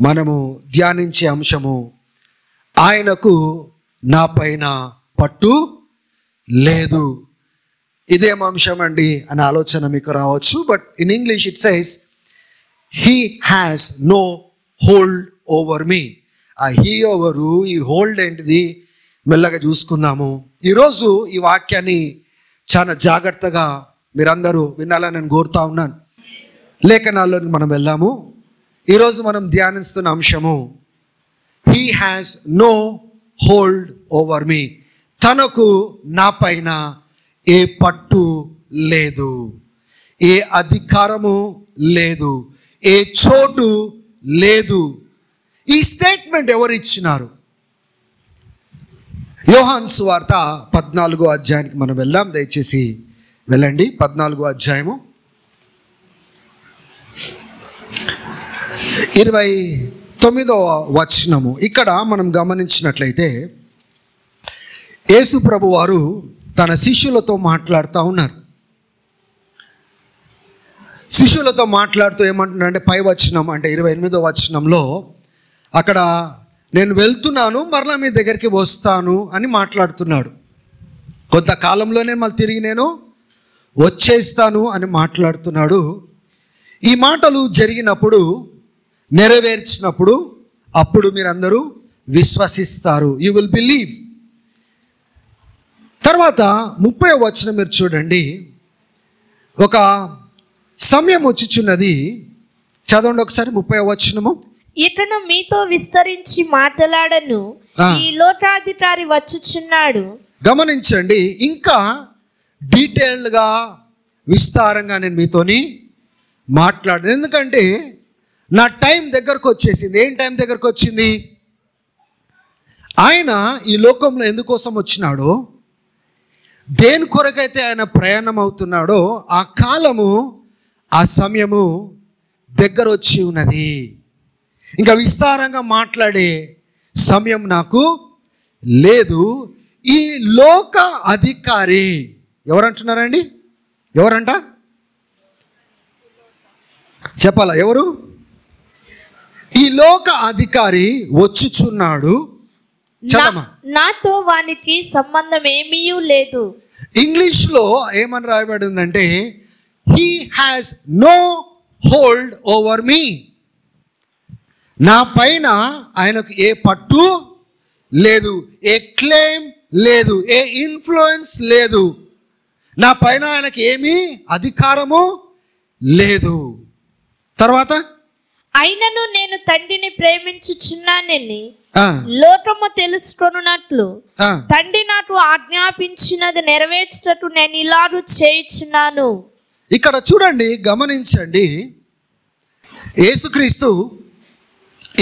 మనము ధ్యానించే అంశము, ఆయనకు నా పైన పట్టు లేదు. ఇదేం అంశం అండి అనే ఆలోచన మీకు రావచ్చు. But in English it says he has no hold over me. ఆ హీ ఓవరు, ఈ హోల్డ్ ఏంటిది మెల్లగా చూసుకుందాము. ఈరోజు ఈ వాక్యాన్ని చాలా జాగ్రత్తగా మీరందరూ వినాలని నేను కోరుతా ఉన్నాను. లేఖనాల్లోకి మనం వెళ్దాము. ఈరోజు మనం ధ్యానిస్తున్న అంశము, he has no hold over me. తనకు నా పైన ఏ పట్టు లేదు, ఏ అధికారము లేదు, ఏ చోటు లేదు. ఈ స్టేట్మెంట్ ఎవరు ఇచ్చినారు? యోహాను సువార్త 14వ అధ్యాయానికి మనం వెళ్దాం. దయచేసి వెళ్ళండి. 14వ అధ్యాయము 29వ వచనము. ఇక్కడ మనం గమనించినట్లయితే యేసు ప్రభు వారు తన శిష్యులతో మాట్లాడుతూ ఉన్నారు. శిష్యులతో మాట్లాడుతూ ఏమంటున్నారంటే, పై వచనం అంటే 28వ వచనంలో అక్కడ నేను వెళ్తున్నాను, మరలా మీ దగ్గరికి వస్తాను అని మాట్లాడుతున్నాడు. కొంతకాలంలోనే మళ్ళీ తిరిగి నేను వచ్చేస్తాను అని మాట్లాడుతున్నాడు. ఈ మాటలు జరిగినప్పుడు, నెరవేర్చినప్పుడు, అప్పుడు మీరందరూ విశ్వసిస్తారు. You will believe. తర్వాత 30వ వచనం మీరు చూడండి. ఒక సమయం వచ్చుచున్నది. చదవండి ఒకసారి 30వ వచనము. ఇతను మీతో విస్తరించి మాట్లాడను, ఈ లోకాధికారి వచ్చుచున్నాడు. గమనించండి, ఇంకా డీటెయిల్డ్గా విస్తారంగా నేను మీతోని మాట్లాడాను. ఎందుకంటే నా టైం దగ్గరకు వచ్చేసింది. ఏం టైం దగ్గరకు వచ్చింది? ఆయన ఈ లోకంలో ఎందుకోసం వచ్చినాడో, దేని కొరకైతే ఆయన ప్రయాణం అవుతున్నాడో ఆ కాలము, ఆ సమయము దగ్గర వచ్చి ఉన్నది. ఇంకా విస్తారంగా మాట్లాడే సమయం నాకు లేదు. ఈ లోక అధికారి ఎవరంటున్నారండి? ఎవరంట చెప్పాలా? ఎవరు? ఈ లోక అధికారి వచ్చుచున్నాడు. నాతో వానికి సంబంధం ఏమీ లేదు. ఇంగ్లీష్లో ఏమని రాయబడి ఉందంటే, he has no hold over me. నా పైన ఆయనకు ఏ పట్టు లేదు, ఏ క్లెయిమ్ లేదు, ఏ ఇన్ఫ్లుయెన్స్ లేదు. నా పైన ఆయనకి ఏమీ అధికారము లేదు. తర్వాత, అయినను నేను తండ్రిని ప్రేమించుచున్నానని లోకము తెలుసుకొనున్నట్లు తండ్రి నాకు ఆజ్ఞాపించినది నెరవేర్చుటకు నేను ఇలాగూ చేయుచున్నాను. ఇక్కడ చూడండి, గమనించండి. యేసుక్రీస్తు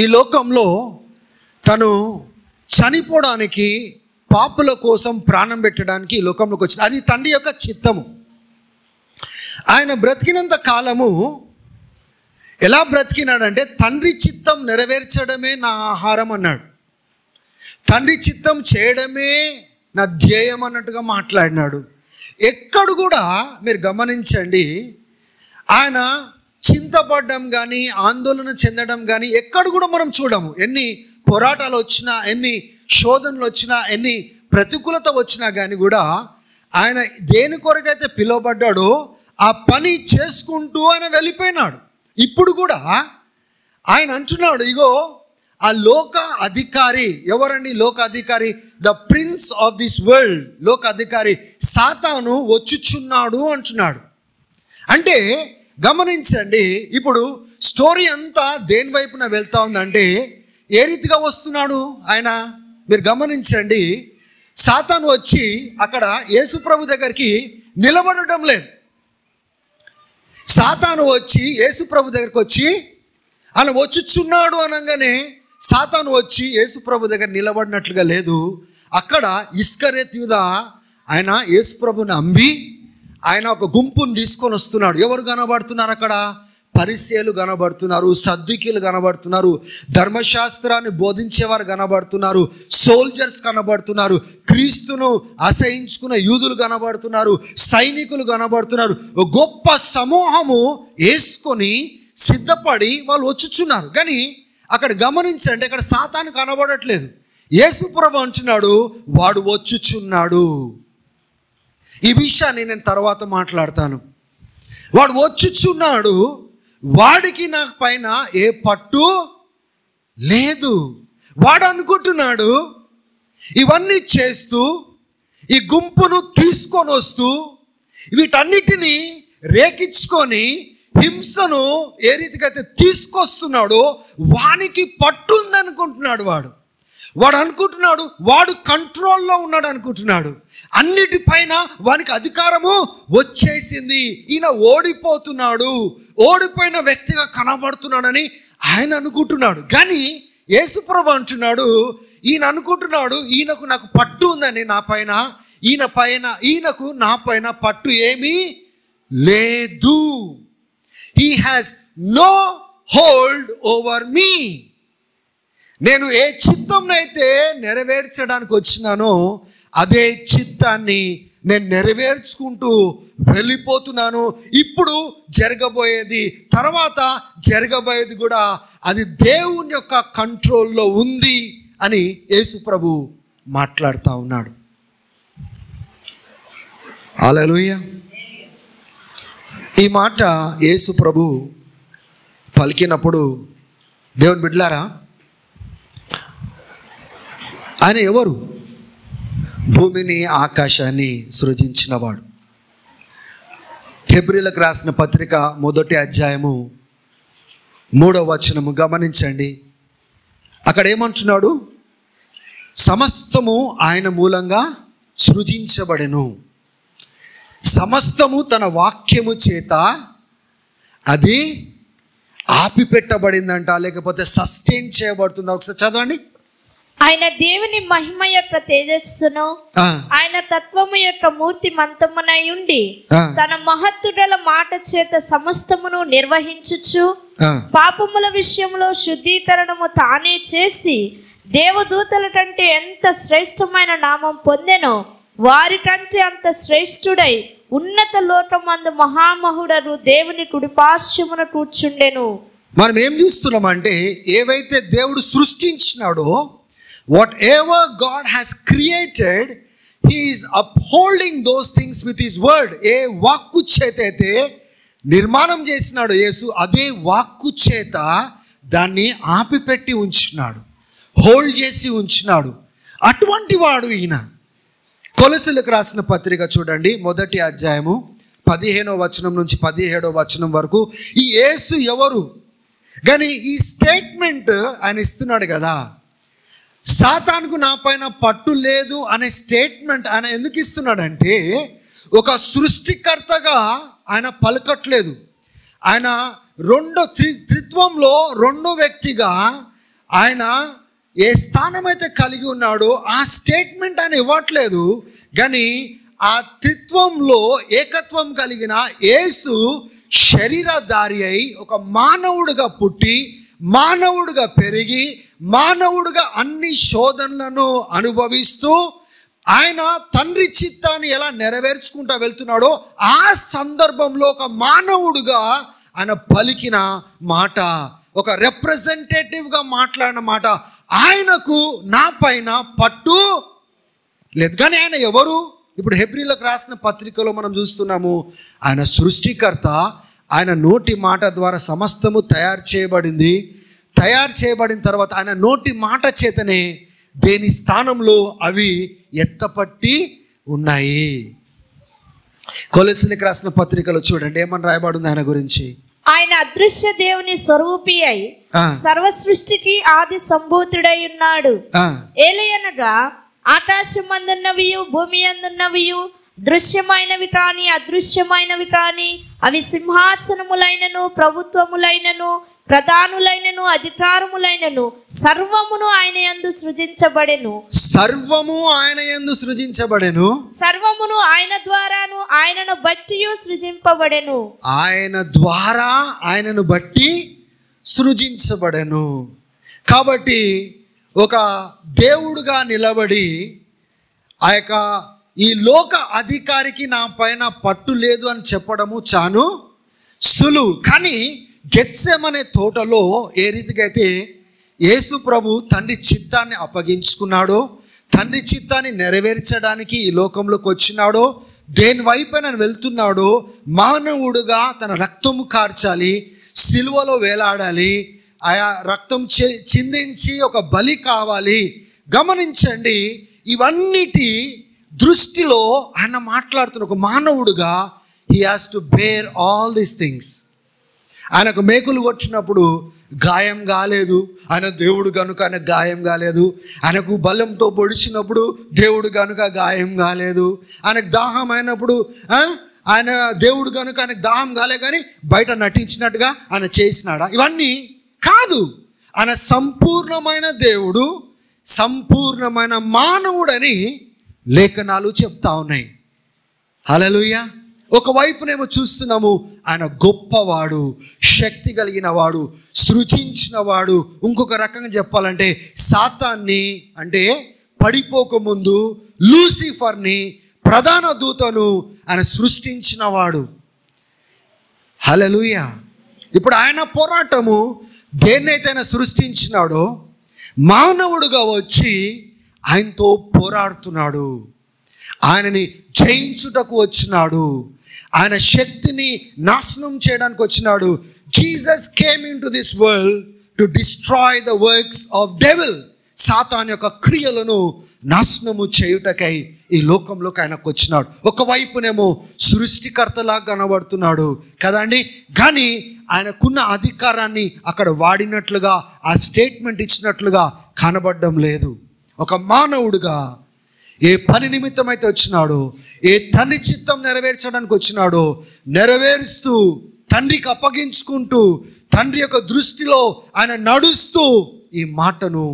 ఈ లోకంలో తను చనిపోవడానికి, పాపుల కోసం ప్రాణం పెట్టడానికి ఈ లోకంలోకి వచ్చింది. అది తండ్రి యొక్క చిత్తము. ఆయన బ్రతికినంత కాలము ఎలా బ్రతికినాడంటే, తండ్రి చిత్తం నెరవేర్చడమే నా ఆహారం అన్నాడు. తండ్రి చిత్తం చేయడమే నా ధ్యేయం అన్నట్టుగా మాట్లాడినాడు. ఎక్కడ కూడా మీరు గమనించండి, ఆయన చింతపడడం కానీ, ఆందోళన చెందడం కానీ ఎక్కడ కూడా మనం చూడము. ఎన్ని పోరాటాలు వచ్చినా, ఎన్ని శోధనలు వచ్చినా, ఎన్ని ప్రతికూలత వచ్చినా కానీ కూడా ఆయన దేని కొరకైతే పిలువబడ్డాడో ఆ పని చేసుకుంటూ ఆయన వెళ్ళిపోయినాడు. ఇప్పుడు కూడా ఆయన అంటున్నాడు, ఇగో ఆ లోక అధికారి ఎవరండి? లోక అధికారి, the prince of this world. లోక అధికారి సాతాను వచ్చుచున్నాడు అంటున్నాడు. అంటే గమనించండి, ఇప్పుడు స్టోరీ అంతా దేని వైపున వెళ్తా ఉందంటే, ఏ రీతిగా వస్తున్నాడు ఆయన? మీరు గమనించండి, సాతాను వచ్చి అక్కడ యేసు ప్రభు దగ్గరికి నిలబడటం లేదు. సాతాను వచ్చి యేసు ప్రభు దగ్గరికి వచ్చి ఆయన వచ్చుచున్నాడు అనగానే సాతాను వచ్చి యేసు ప్రభు దగ్గర నిలబడినట్లుగా లేదు. అక్కడ ఇస్కరేతు యూదా ఆయన యేసు ప్రభుని అమ్మి ఆయన ఒక గుంపును తీసుకొని వస్తున్నాడు. ఎవరు కనబడుతున్నారు అక్కడ? పరిసయ్యులు కనబడుతున్నారు, సద్దుకీయులు కనబడుతున్నారు, ధర్మశాస్త్రాన్ని బోధించేవారు కనబడుతున్నారు, సోల్జర్స్ కనబడుతున్నారు, క్రీస్తును అసహించుకున్న యూదులు కనబడుతున్నారు, సైనికులు కనబడుతున్నారు. గొప్ప సమూహము వేసుకొని సిద్ధపడి వాళ్ళు వచ్చుచున్నారు. కానీ అక్కడ గమనించండి, అక్కడ సాతాను కనబడట్లేదు. యేసుప్రభు అంటున్నాడు వాడు వచ్చుచున్నాడు. ఈ విషయాన్ని నేను తర్వాత మాట్లాడతాను. వాడు వచ్చుచున్నాడు, వాడికి నా పైన ఏ పట్టు లేదు. వాడు అనుకుంటున్నాడు ఇవన్నీ చేస్తూ ఈ గుంపును తీసుకొని వస్తూ వీటన్నిటినీ రేకించుకొని హింసను ఏ రీతిగా అయితే తీసుకొస్తున్నాడో వానికి పట్టు ఉందనుకుంటున్నాడు. వాడు అనుకుంటున్నాడు వాడు కంట్రోల్లో ఉన్నాడు అనుకుంటున్నాడు. అన్నిటిపైన వానికి అధికారము వచ్చేసింది. ఈయన ఓడిపోయిన వ్యక్తిగా కనబడుతున్నాడని ఆయన అనుకుంటున్నాడు. కానీ యేసుప్రభు అంటున్నాడు ఈయన అనుకుంటున్నాడు ఈయనకు నాకు పట్టు ఉందని నా పైన, ఈయనకు నా పైన పట్టు ఏమీ లేదు. He has no hold over me. నేను ఏ చిత్తంనైతే నెరవేర్చడానికి వచ్చినానో అదే చిత్తాన్ని నేను నెరవేర్చుకుంటూ వెళ్ళిపోతున్నాను. ఇప్పుడు జరగబోయేది, తర్వాత జరగబోయేది కూడా అది దేవుని యొక్క కంట్రోల్లో ఉంది అని యేసుప్రభు మాట్లాడుతూ ఉన్నాడు. హల్లెలూయా. ఈ మాట యేసుప్రభు పలికినప్పుడు దేవుని బిడ్డలారా, ఆయన ఎవరు? భూమిని ఆకాశాన్ని సృజించినవాడు. హెబ్రీలకు రాసిన పత్రిక 1వ అధ్యాయము 3వ వచనము గమనించండి. అక్కడ ఏమంటున్నాడు? సమస్తము ఆయన మూలంగా సృజించబడెను, సమస్తము తన వాక్యము చేత అది ఆపిపెట్టబడిందంట, లేకపోతే సస్టైన్ చేయబడుతుంది. ఒకసారి చదవండి. ఆయన దేవుని మహిమ యొక్క తేజస్సును ఆయన తత్వము యొక్క మూర్తి మంతమునై ఉండి తన మహత్తుడల మాట చేత సమస్తమును నిర్వహించుచు పాపముల విషయంలో శుద్ధీకరణము తానే చేసి దేవదూతల కంటే ఎంత శ్రేష్టమైన నామం పొందెనో వారి కంటే అంత శ్రేష్ఠుడై ఉన్నత లోకమందు మహామహుడను దేవుని కుడిపార్శ్వమున కూర్చుండెను. మనం ఏం చూస్తున్నామంటే ఏవైతే దేవుడు సృష్టించినాడో, whatever God has created, he is upholding those things with his word. ఏ వాక్కు చేత అయితే నిర్మాణం చేసినాడు యేసు, అదే వాక్కు చేత దాన్ని ఆపిపెట్టి ఉంచినాడు, హోల్డ్ చేసి ఉంచినాడు. అటువంటి వాడు ఈయన. కొలొస్సీలకు రాసిన పత్రిక చూడండి, 1వ అధ్యాయము 15వ వచనం నుంచి 17వ వచనం వరకు ఈ యేసు ఎవరు? కానీ ఈ స్టేట్మెంట్ ఆయన ఇస్తున్నాడు కదా, సాతానుకు నా పైన పట్టు లేదు అనే స్టేట్మెంట్ ఆయన ఎందుకు ఇస్తున్నాడంటే, ఒక సృష్టికర్తగా ఆయన పలకట్లేదు. ఆయన త్రిత్వంలో రెండో వ్యక్తిగా ఆయన ఏ స్థానం అయితే కలిగి ఉన్నాడో ఆ స్టేట్మెంట్ ఆయన ఇవ్వట్లేదు. కానీ ఆ త్రిత్వంలో ఏకత్వం కలిగిన యేసు శరీరధారి అయి ఒక మానవుడిగా పుట్టి, మానవుడిగా పెరిగి, మానవుడిగా అన్ని శోధనలను అనుభవిస్తూ ఆయన తండ్రి చిత్తాన్ని ఎలా నెరవేర్చుకుంటూ వెళ్తున్నాడో ఆ సందర్భంలో ఒక మానవుడిగా ఆయన పలికిన మాట, ఒక రిప్రజెంటేటివ్గా మాట్లాడిన మాట, ఆయనకు నా పైన పట్టు లేదు. కానీ ఆయన ఎవరు? ఇప్పుడు హెబ్రీలకు రాసిన పత్రికలో మనం చూస్తున్నాము, ఆయన సృష్టికర్త. ఆయన నోటి మాట ద్వారా సమస్తము తయారు చేయబడింది. తయారు చేయబడిన తర్వాత ఆయన నోటి మాట చేతనే దేని స్థానంలో అవి ఎత్తపట్టి ఉన్నాయి. కొలొస్సీలకు రాసిన పత్రికలో చూడండి ఏమని రాయబడింది ఆయన గురించి. ఆయన అదృశ్య దేవుని స్వరూపి అయి సర్వ సృష్టికి ఆది సంభూతుడై ఉన్నాడు. ఏలయనగా ఆకాశమందున్నవియు భూమి అందున్నవియు దృశ్యమైనవి కానీ అదృశ్యమైనవి కానీ అవి సింహాసనములైనను ప్రభుత్వములైనను ప్రధానులైనను అధికారములైనను సర్వమును ఆయన యందు సృజించబడెను. సర్వము ఆయన యందు సృజించబడెను. సర్వమును ఆయన ద్వారాను ఆయనను బట్టి సృజింపబడెను. ఆయన ద్వారా ఆయనను బట్టి సృజించబడెను. కాబట్టి ఒక దేవుడుగా నిలబడి ఆ యొక్క ఈ లోక అధికారికి నా పైన పట్టు లేదు అని చెప్పడము చాను సులువు. కానీ గెత్సెమనే తోటలో ఏ రీతిగా అయితే యేసు ప్రభు తండ్రి చిత్తాన్ని అప్పగించుకున్నాడో, తండ్రి చిత్తాన్ని నెరవేర్చడానికి ఈ లోకంలోకి వచ్చినాడో, దేని వైపున వెళ్తున్నాడో, మానవుడుగా తన రక్తము కార్చాలి, సిలువలో వేలాడాలి, ఆయా రక్తం చిందించి ఒక బలి కావాలి. గమనించండి, ఇవన్నిటి దృష్టిలో ఆయన మాట్లాడుతున్న ఒక మానవుడుగా he has to bear all these things. ఆయనకు మేకులు కొట్టినప్పుడు గాయం కాలేదు, ఆయన దేవుడు కనుక ఆయనకు గాయం కాలేదు. ఆయనకు బలంతో పొడిచినప్పుడు దేవుడు కనుక గాయం కాలేదు. ఆయనకు దాహం అయినప్పుడు ఆయన దేవుడు కనుక ఆయనకు దాహం కాలే, కానీ బయట నటించినట్టుగా ఆయన చేసినాడా? ఇవన్నీ కాదు. ఆయన సంపూర్ణమైన దేవుడు, సంపూర్ణమైన మానవుడని లేఖనాలు చెప్తా ఉన్నాయి. హల్లెలూయా. ఒకవైపునేమో చూస్తున్నాము ఆయన గొప్పవాడు, శక్తి కలిగిన వాడు, సృజించినవాడు. ఇంకొక రకంగా చెప్పాలంటే సాతాన్ని, అంటే పడిపోకముందు లూసిఫర్ని, ప్రధాన దూతను ఆయన సృష్టించినవాడు. హల్లెలూయా. ఇప్పుడు ఆయన పోరాటము దేన్నైతే ఆయన సృష్టించినాడో మానవుడుగా వచ్చి ఆయనతో పోరాడుతున్నాడు. ఆయనని జయించుటకు వచ్చినాడు. ఆయన శక్తిని నాశనం చేయడానికి వచ్చినాడు. Jesus came in to this world to destroy the works of devil. సాతాను యొక్క క్రియలను నాశనము చేయుటకై ఈ లోకంలోకి ఆయనకు వచ్చినాడు. ఒకవైపునేమో సృష్టికర్తలా కనబడుతున్నాడు కదండి, కానీ ఆయనకున్న అధికారాన్ని అక్కడ వాడినట్లుగా, ఆ స్టేట్మెంట్ ఇచ్చినట్లుగా కనబడడం లేదు. ఒక మానవుడుగా ఏ పని నిమిత్తమైతే వచ్చినాడో, ఏ తండ్రి చిత్తం నెరవేర్చడానికి వచ్చినాడో నెరవేరుస్తూ, తండ్రికి అప్పగించుకుంటూ, తండ్రి యొక్క దృష్టిలో ఆయన నడుస్తూ ఈ మాటను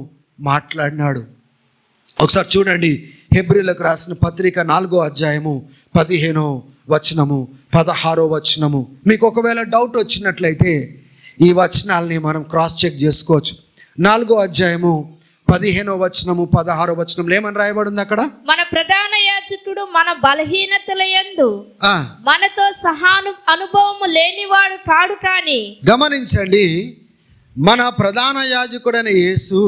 మాట్లాడినాడు. ఒకసారి చూడండి, హెబ్రీలకు రాసిన పత్రిక 4వ అధ్యాయము 15వ వచనము 16వ వచనము. మీకు ఒకవేళ డౌట్ వచ్చినట్లయితే ఈ వచనాలని మనం క్రాస్ చెక్ చేసుకోవచ్చు. 4వ అధ్యాయము 15వ వచనము 16వ వచనంలో ఏమని రాయబడింది అక్కడ? మన ప్రధాన యాజకుడు మన బలహీనతల యందు మనతో అనుభవము లేనివాడు కాడు. కానీ గమనించండి, మన ప్రధాన యాజకుడైన యేసు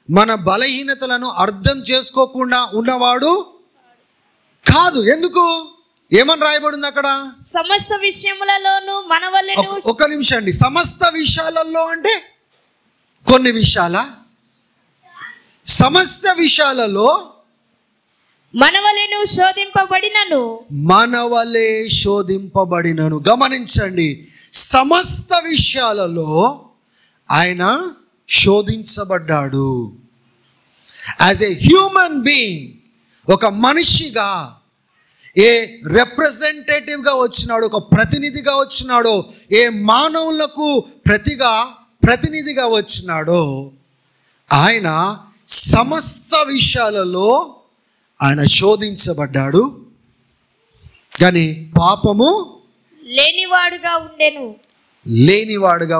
మన బలహీనతలను అర్థం చేసుకోకుండా ఉన్నవాడు కాదు. ఎందుకు? ఏమని రాయబడింది అక్కడ? సమస్త విషయములలోనూ మన వలె. ఒక నిమిషం అండి, సమస్త విషయాలలో అంటే కొన్ని విషయాల, సమస్త విషయాలలో మనవలెను శోధింపబడినను, మనవలే శోధింపబడినను. గమనించండి, సమస్త విషయాలలో ఆయన శోధించబడ్డాడు. యాజ్ ఏ హ్యూమన్ బీయింగ్, ఒక మనిషిగా, ఏ రిప్రజెంటేటివ్గా వచ్చినాడు, ఒక ప్రతినిధిగా వచ్చినాడో, ఏ మానవులకు ప్రతినిధిగా వచ్చినాడో, ఆయన సమస్త విషయాలలో ఆయన శోధించబడ్డాడు. కానీ పాపము లేనివాడుగా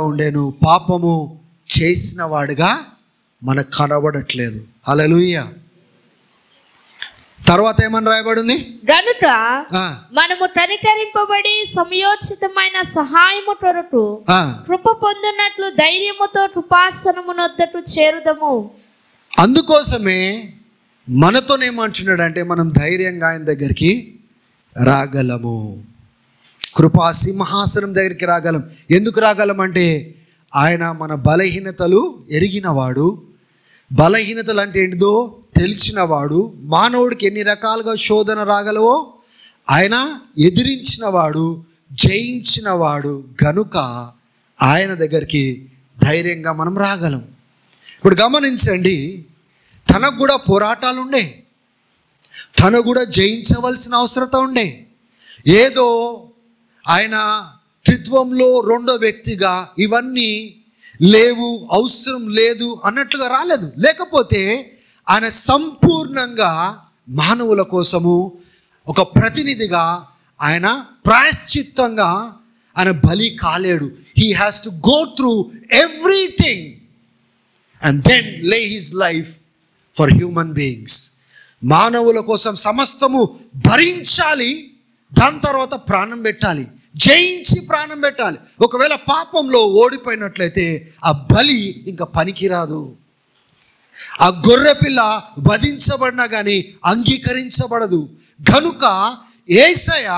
ఉండెను, పాపము చేసిన వాడుగా మనకు కనబడట్లేదు. హల్లెలూయా. తర్వాత ఏమని రాయబడింది? గనుక మనము కనికరింపబడి సమయోచితమైన సహాయము కొరకు కృప పొందునట్లు ధైర్యముతో కృపాసనమునొద్దకు చేరుదము. అందుకోసమే మనతోనేమంటున్నాడు అంటే మనం ధైర్యంగా ఆయన దగ్గరికి రాగలము, కృపా సింహాసనం దగ్గరికి రాగలం. ఎందుకు రాగలం అంటే ఆయన మన బలహీనతలు ఎరిగినవాడు, బలహీనతలు అంటే ఏంటిదో తెలిసినవాడు, మానవుడికి ఎన్ని రకాలుగా శోధన రాగలవో ఆయన ఎదిరించినవాడు, జయించినవాడు. గనుక ఆయన దగ్గరికి ధైర్యంగా మనం రాగలం. ఇప్పుడు గమనించండి, తనకు కూడా పోరాటాలు ఉండే, తను కూడా జయించవలసిన అవసరత ఉండే. ఏదో ఆయన త్రిత్వంలో రెండో వ్యక్తిగా ఇవన్నీ లేవు, అవసరం లేదు అన్నట్లుగా రాలేదు. లేకపోతే ఆయన సంపూర్ణంగా మానవుల కోసము ఒక ప్రతినిధిగా, ఆయన ప్రాయశ్చిత్తంగా ఆయన బలి కాలేడు. He has to go through everything and then lay his life for human beings. మానవుల కోసం సమస్తము భరించాలి, దాని తర్వాత ప్రాణం పెట్టాలి. జయించి ప్రాణం పెట్టాలి. ఒకవేళ పాపంలో ఓడిపోయినట్లయితే ఆ బలి ఇంకా పనికిరాదు. ఆ గొర్రెపిల్ల వధించబడినా కానీ అంగీకరించబడదు. కనుక యేసయ్య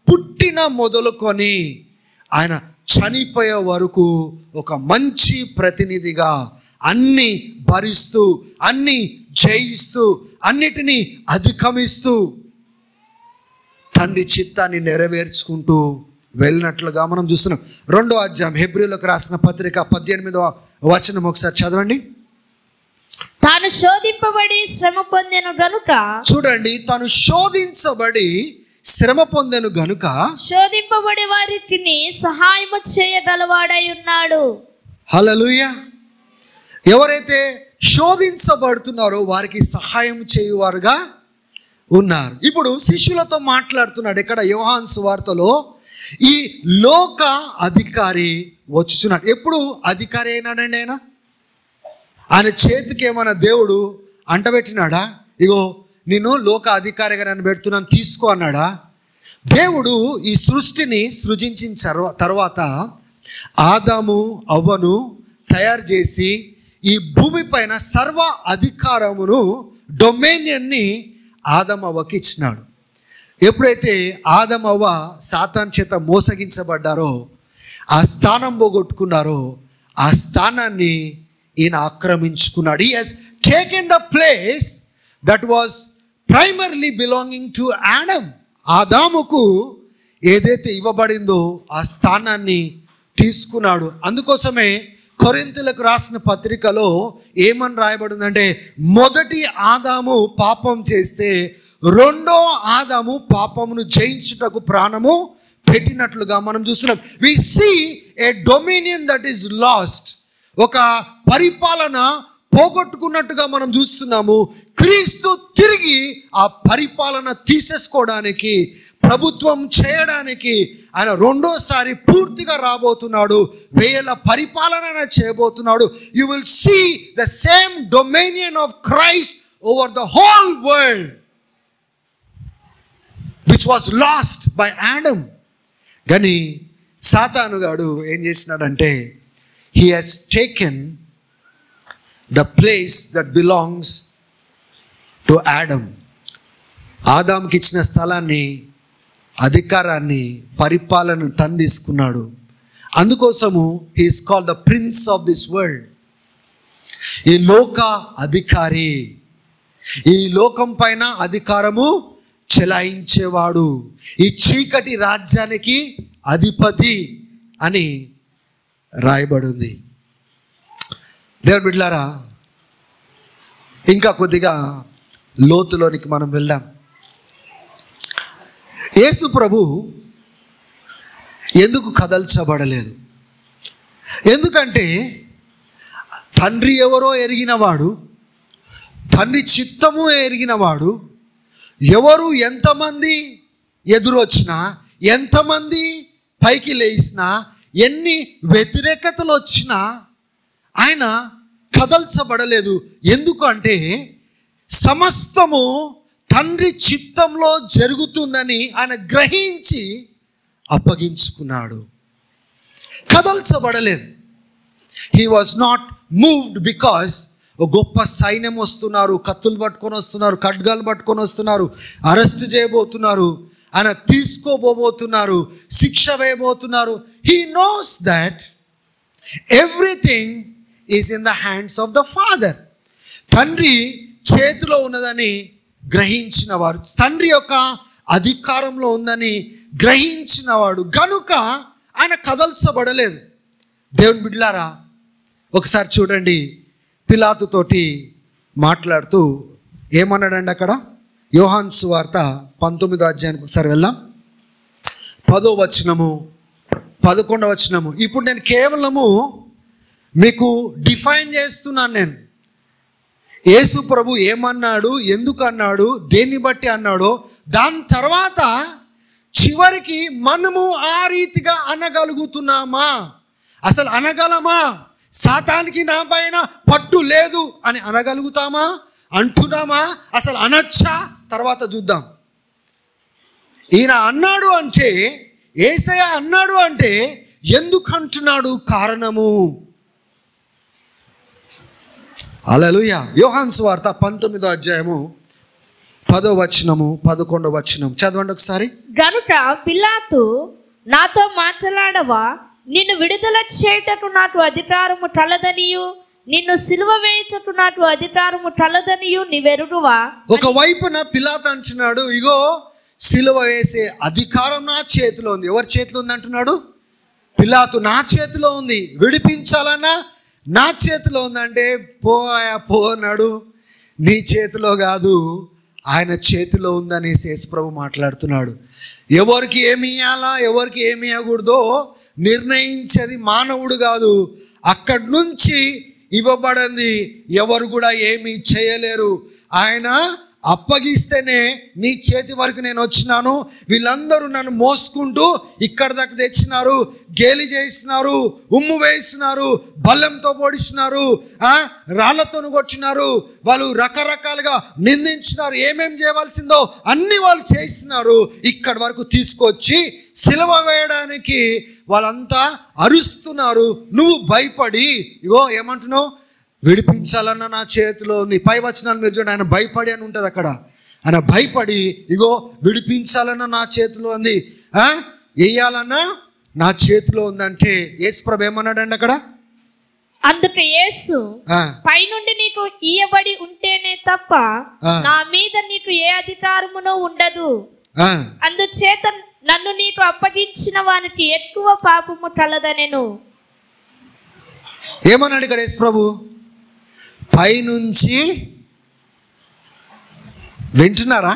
పుట్టిన మొదలుకొని ఆయన చనిపోయే వరకు ఒక మంచి ప్రతినిధిగా అన్ని భరిస్తూ, అన్ని జయిస్తూ, అన్నిటినీ అధిగమిస్తూ తండ్రి చిత్తాన్ని నెరవేర్చుకుంటూ వెళ్ళినట్లుగా మనం చూస్తున్నాం. 2వ అధ్యాయం హెబ్రీయులకు రాసిన పత్రిక 18వ వచనం ఒకసారి చదవండి. తాను శోధింపబడి శ్రమ పొందెను గనుక, చూడండి, తాను శోధించబడి శ్రమ పొందెను గనుక శోధింపబడి వారికి సహాయము చేయగలవాడై ఉన్నాడు. హల్లెలూయా. ఎవరైతే శోధించబడుతున్నారో వారికి సహాయం చేయువారుగా ఉన్నారు. ఇప్పుడు శిష్యులతో మాట్లాడుతున్నాడు ఇక్కడ యోహాను సువార్తలో. ఈ లోక అధికారి వచ్చుచున్నాడు. ఎప్పుడు అధికారి అయినాడండి ఆయన? ఆయన చేతికి ఏమైనా దేవుడు అంటబెట్టినాడా? ఇగో నేను లోక అధికారిగా నన్ను పెడుతున్నాను తీసుకో అన్నాడా? దేవుడు ఈ సృష్టిని సృజించిన తర్వాత ఆదాము అవ్వను తయారు చేసి ఈ భూమి పైన సర్వ అధికారమును, డొమైనియన్ని ఆదాము అవ్వకి ఇచ్చినాడు. ఎప్పుడైతే ఆదాము అవ్వ సాతాను చేత మోసగించబడ్డారో, ఆ స్థానం పోగొట్టుకున్నారో, ఆ స్థానాన్ని ఈయన ఆక్రమించుకున్నాడు. He has taken the place that was primarily belonging to Adam. ఆదాముకు ఏదైతే ఇవ్వబడిందో ఆ స్థానాన్ని తీసుకున్నాడు. అందుకోసమే కొరింథీయులకు రాసిన పత్రికలో ఏమని రాయబడిందంటే, మొదటి ఆదాము పాపం చేస్తే రెండో ఆదాము పాపమును జయించుటకు ప్రాణము పెట్టినట్లుగా మనం చూస్తున్నాం. we see a dominion that is lost. ఒక పరిపాలన పోగొట్టుకున్నట్టుగా మనం చూస్తున్నాము. క్రీస్తు తిరిగి ఆ పరిపాలన తీసేసుకోవడానికి, ప్రభుత్వం చేయడానికి ఆయన రెండోసారి పూర్తిగా రాబోతున్నాడు. 1000 పరిపాలన చేయబోతున్నాడు. You will see the same dominion of Christ over the whole world which was lost by Adam. కానీ సాతానుగాడు ఏం చేసినాడంటే, he has taken the place that belongs to Adam. ఆదాంకి ఇచ్చిన స్థలాన్ని, అధికారాన్ని, పరిపాలనను తను తీసుకున్నాడు. అందుకోసము he is called the prince of this world. ఈ లోక అధికారి, ఈ లోకం పైన అధికారము చెలాయించేవాడు, ఈ చీకటి రాజ్యానికి అధిపతి అని రాయబడింది. దేవుని బిడ్డలారా, ఇంకా కొద్దిగా లోతులోనికి మనం వెళ్దాం. యేసు ప్రభు ఎందుకు కదల్చబడలేదు? ఎందుకంటే తండ్రి ఎవరో ఎరిగినవాడు, తండ్రి చిత్తము ఎరిగినవాడు. ఎవరు ఎంతమంది ఎదురొచ్చినా, ఎంతమంది పైకి లేచినా, ఎన్ని వ్యతిరేకతలు వచ్చినా ఆయన కదల్చబడలేదు. ఎందుకంటే సమస్తము తండ్రి చిత్తంలో జరుగుతుందని ఆయన గ్రహించి అప్పగించుకున్నాడు. కదల్చబడలేదు. He was not moved because ఒక గొప్ప సైన్యం వస్తున్నారు, కత్తులు పట్టుకొని వస్తున్నారు, ఖడ్గాలు పట్టుకొని వస్తున్నారు, అరెస్ట్ చేయబోతున్నారు, ఆయన తీసుకోబోతున్నారు, శిక్ష వేయబోతున్నారు. He knows that everything is in the hands of the father. తండ్రి చేతిలో ఉన్నదని గ్రహించినవాడు, తండ్రి యొక్క అధికారంలో ఉందని గ్రహించినవాడు. కనుక ఆయన కదల్చబడలేదు. దేవుని బిడ్డలారా, ఒకసారి చూడండి, పిలాతుతోటి మాట్లాడుతూ ఏమన్నాడండి అక్కడ? యోహాను సువార్త 19వ అధ్యాయానికి ఒకసారి వెళ్దాం. 10వ వచనము, 11వ వచనము. ఇప్పుడు నేను కేవలము మీకు డిఫైన్ చేస్తున్నాను. నేను యేసు ప్రభు ఏమన్నాడు, ఎందుకు అన్నాడు, దేన్ని బట్టి అన్నాడో, దాని తర్వాత చివరికి మనము ఆ రీతిగా అనగలుగుతున్నామా? అసలు అనగలమా? సాతానికి నా పైన పట్టు లేదు అని అనగలుగుతామా? అంటున్నామా? అసలు అనొచ్చా? తర్వాత చూద్దాం. ఈయన అన్నాడు అంటే యేసయ్య అన్నాడు అంటే ఎందుకు అంటున్నాడు? కారణము. హల్లెలూయా. యోహాను సువార్త 19వ అధ్యాయము 10వ వచనము 11వ వచనం చదవండి ఒకసారి. గనుక పిలాతు నాతో మాట్లాడవా, నిన్ను విడుదల చేయుటకు నాకు అధికారము కలదనియు, నిన్ను సిలువ వేయుటకు నాకు అధికారము కలదనియు నీవెరుగువా? ఒకవైపున పిలాతు అంటున్నాడు, ఇగో సిలువ వేసే అధికారం నా చేతిలో ఉంది. ఎవరి చేతిలో ఉంది అంటున్నాడు? పిలాతు. నా చేతిలో ఉంది, విడిపించాలన్నా నా చేతిలో ఉందంటే పో అన్నాడు. నీ చేతిలో కాదు, ఆయన చేతిలో ఉందని యేసుప్రభు మాట్లాడుతున్నాడు. ఎవరికి ఏమి ఇవ్వాలా, ఎవరికి ఏమి ఇవ్వకూడదో నిర్ణయించేది మానవుడు కాదు. అక్కడి నుంచి ఇవ్వబడింది ఎవరు కూడా ఏమీ చేయలేరు. ఆయన అప్పగిస్తేనే నీ చేతి వరకు నేను వచ్చినాను. వీళ్ళందరూ నన్ను మోసుకుంటూ ఇక్కడ దాకా తెచ్చినారు, గేలి చేసినారు, ఉమ్ము వేసినారు, బల్లెంతో పొడిచినారు, రాళ్లతో కొట్టినారు, వాళ్ళు రకరకాలుగా నిందించినారు. ఏమేం చేయవలసిందో అన్ని వాళ్ళు చేసినారు. ఇక్కడి వరకు తీసుకొచ్చి సిలువ వేయడానికి వాళ్ళంతా అరుస్తున్నారు. నువ్వు భయపడి ఇగో ఏమంటున్నావు? విడిపించాలన్న నా చేతిలో ఉంది. పై వచనాలు మీరు చూడండి, ఆయన భయపడి అని ఉంటుంది అక్కడ. ఆయన భయపడి ఇగో విడిపించాలన్న నా చేతిలో ఉంది, వేయాలన్నా నా చేతిలో ఉందంటే యేసుప్రభు ఏమన్నాడండి అక్కడ? అందుకు యేసు, పైనుండి నీకు ఇయ్యబడి ఉంటేనే తప్ప నా మీద నీకు ఏ అధికారమునో ఉండదు. అందుచేత నన్ను నీకు అప్పగించిన వానికి ఎక్కువ పాపము కలదనెను. ఏమన్నాడు ఇక్కడ యేసుప్రభు? పైనుంచి వింటున్నారా?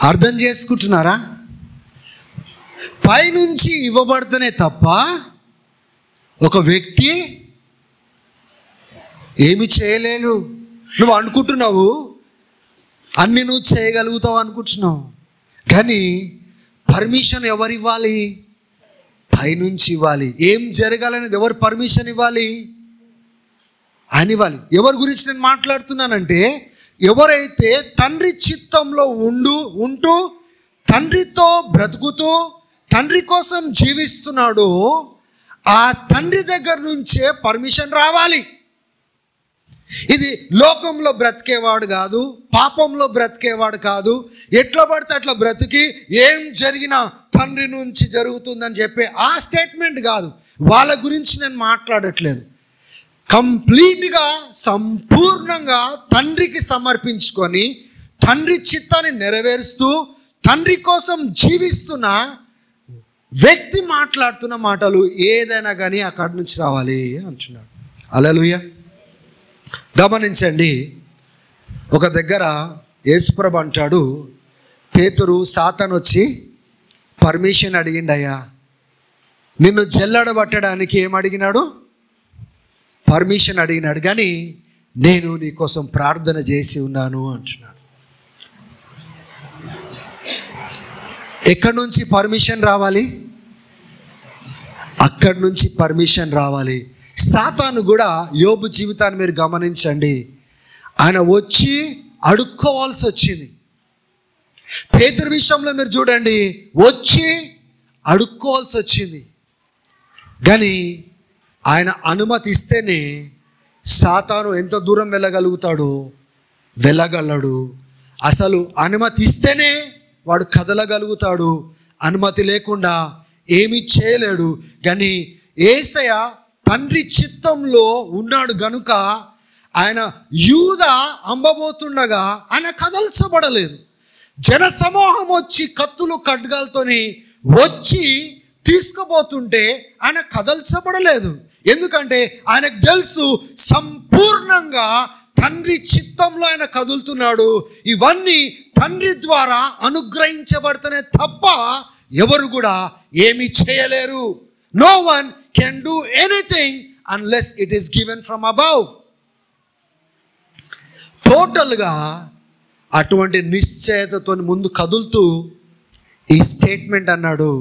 అర్థం చేసుకుంటున్నారా? పైనుంచి ఇవ్వబడితేనే తప్ప ఒక వ్యక్తి ఏమి చేయలేడు. నువ్వు అనుకుంటున్నావు అన్ని నువ్వు చేయగలుగుతావు అనుకుంటున్నావు, కానీ పర్మిషన్ ఎవరు ఇవ్వాలి? పైనుంచి ఇవ్వాలి. ఏం జరగాలనేది ఎవరు పర్మిషన్ ఇవ్వాలి? ఆయన ఇవ్వాలి. ఎవరి గురించి నేను మాట్లాడుతున్నానంటే, ఎవరైతే తండ్రి చిత్తంలో ఉంటూ తండ్రితో బ్రతుకుతూ తండ్రి కోసం జీవిస్తున్నాడో ఆ తండ్రి దగ్గర నుంచే పర్మిషన్ రావాలి. ఇది లోకంలో బ్రతికేవాడు కాదు, పాపంలో బ్రతికేవాడు కాదు. ఎట్లా పడితే అట్లా బ్రతికి ఏం జరిగినా తండ్రి నుంచి జరుగుతుందని చెప్పే ఆ స్టేట్మెంట్ కాదు. వాళ్ళ గురించి నేను మాట్లాడట్లేదు. కంప్లీట్గా సంపూర్ణంగా తండ్రికి సమర్పించుకొని తండ్రి చిత్తాన్ని నెరవేరుస్తూ తండ్రి కోసం జీవిస్తున్న వ్యక్తి మాట్లాడుతున్న మాటలు ఏదైనా కానీ అక్కడి నుంచి రావాలి అంటున్నాడు. హల్లెలూయా. గమనించండి, ఒక దగ్గర యేసుప్రభు అంటాడు, పేతురు సాతాను వచ్చి పర్మిషన్ అడిగిండయ్యా, నిన్ను జల్లడబట్టడానికి ఏం అడిగినాడు? పర్మిషన్ అడిగినాడు, కానీ నేను నీ కోసం ప్రార్థన చేసి ఉన్నాను అంటున్నాడు. ఎక్కడి నుంచి పర్మిషన్ రావాలి? అక్కడి నుంచి పర్మిషన్ రావాలి. సాతాను కూడా యోబు జీవితాన్ని మీరు గమనించండి, ఆయన వచ్చి అడుక్కోవాల్సి వచ్చింది. పేతురు విషయంలో మీరు చూడండి, వచ్చి అడుక్కోవాల్సి వచ్చింది. కానీ ఆయన అనుమతి ఇస్తేనే సాతాను ఎంత దూరం వెళ్ళగలుగుతాడో వెళ్ళగలడు. అసలు అనుమతి ఇస్తేనే వాడు కదలగలుగుతాడు, అనుమతి లేకుండా ఏమీ చేయలేడు. కానీ యేసయ్య తండ్రి చిత్తంలో ఉన్నాడు గనుక ఆయన యూద అంబబోతుండగా ఆయన కదల్చబడలేదు. జన సమూహం వచ్చి కత్తులు ఖడ్గాలతోని వచ్చి తీసుకుపోతుంటే ఆయన కదల్చబడలేదు. ఎందుకంటే ఆయనకు తెలుసు సంపూర్ణంగా తండ్రి చిత్తంలో ఆయన కదులుతున్నాడు. ఇవన్నీ తండ్రి ద్వారా అనుగ్రహించబడితేనే తప్ప ఎవరు కూడా ఏమీ చేయలేరు. No one can do anything unless it is given from above. టోటల్గా అటువంటి నిశ్చయతతో ముందు కదులుతూ ఈ స్టేట్మెంట్ అన్నాడు.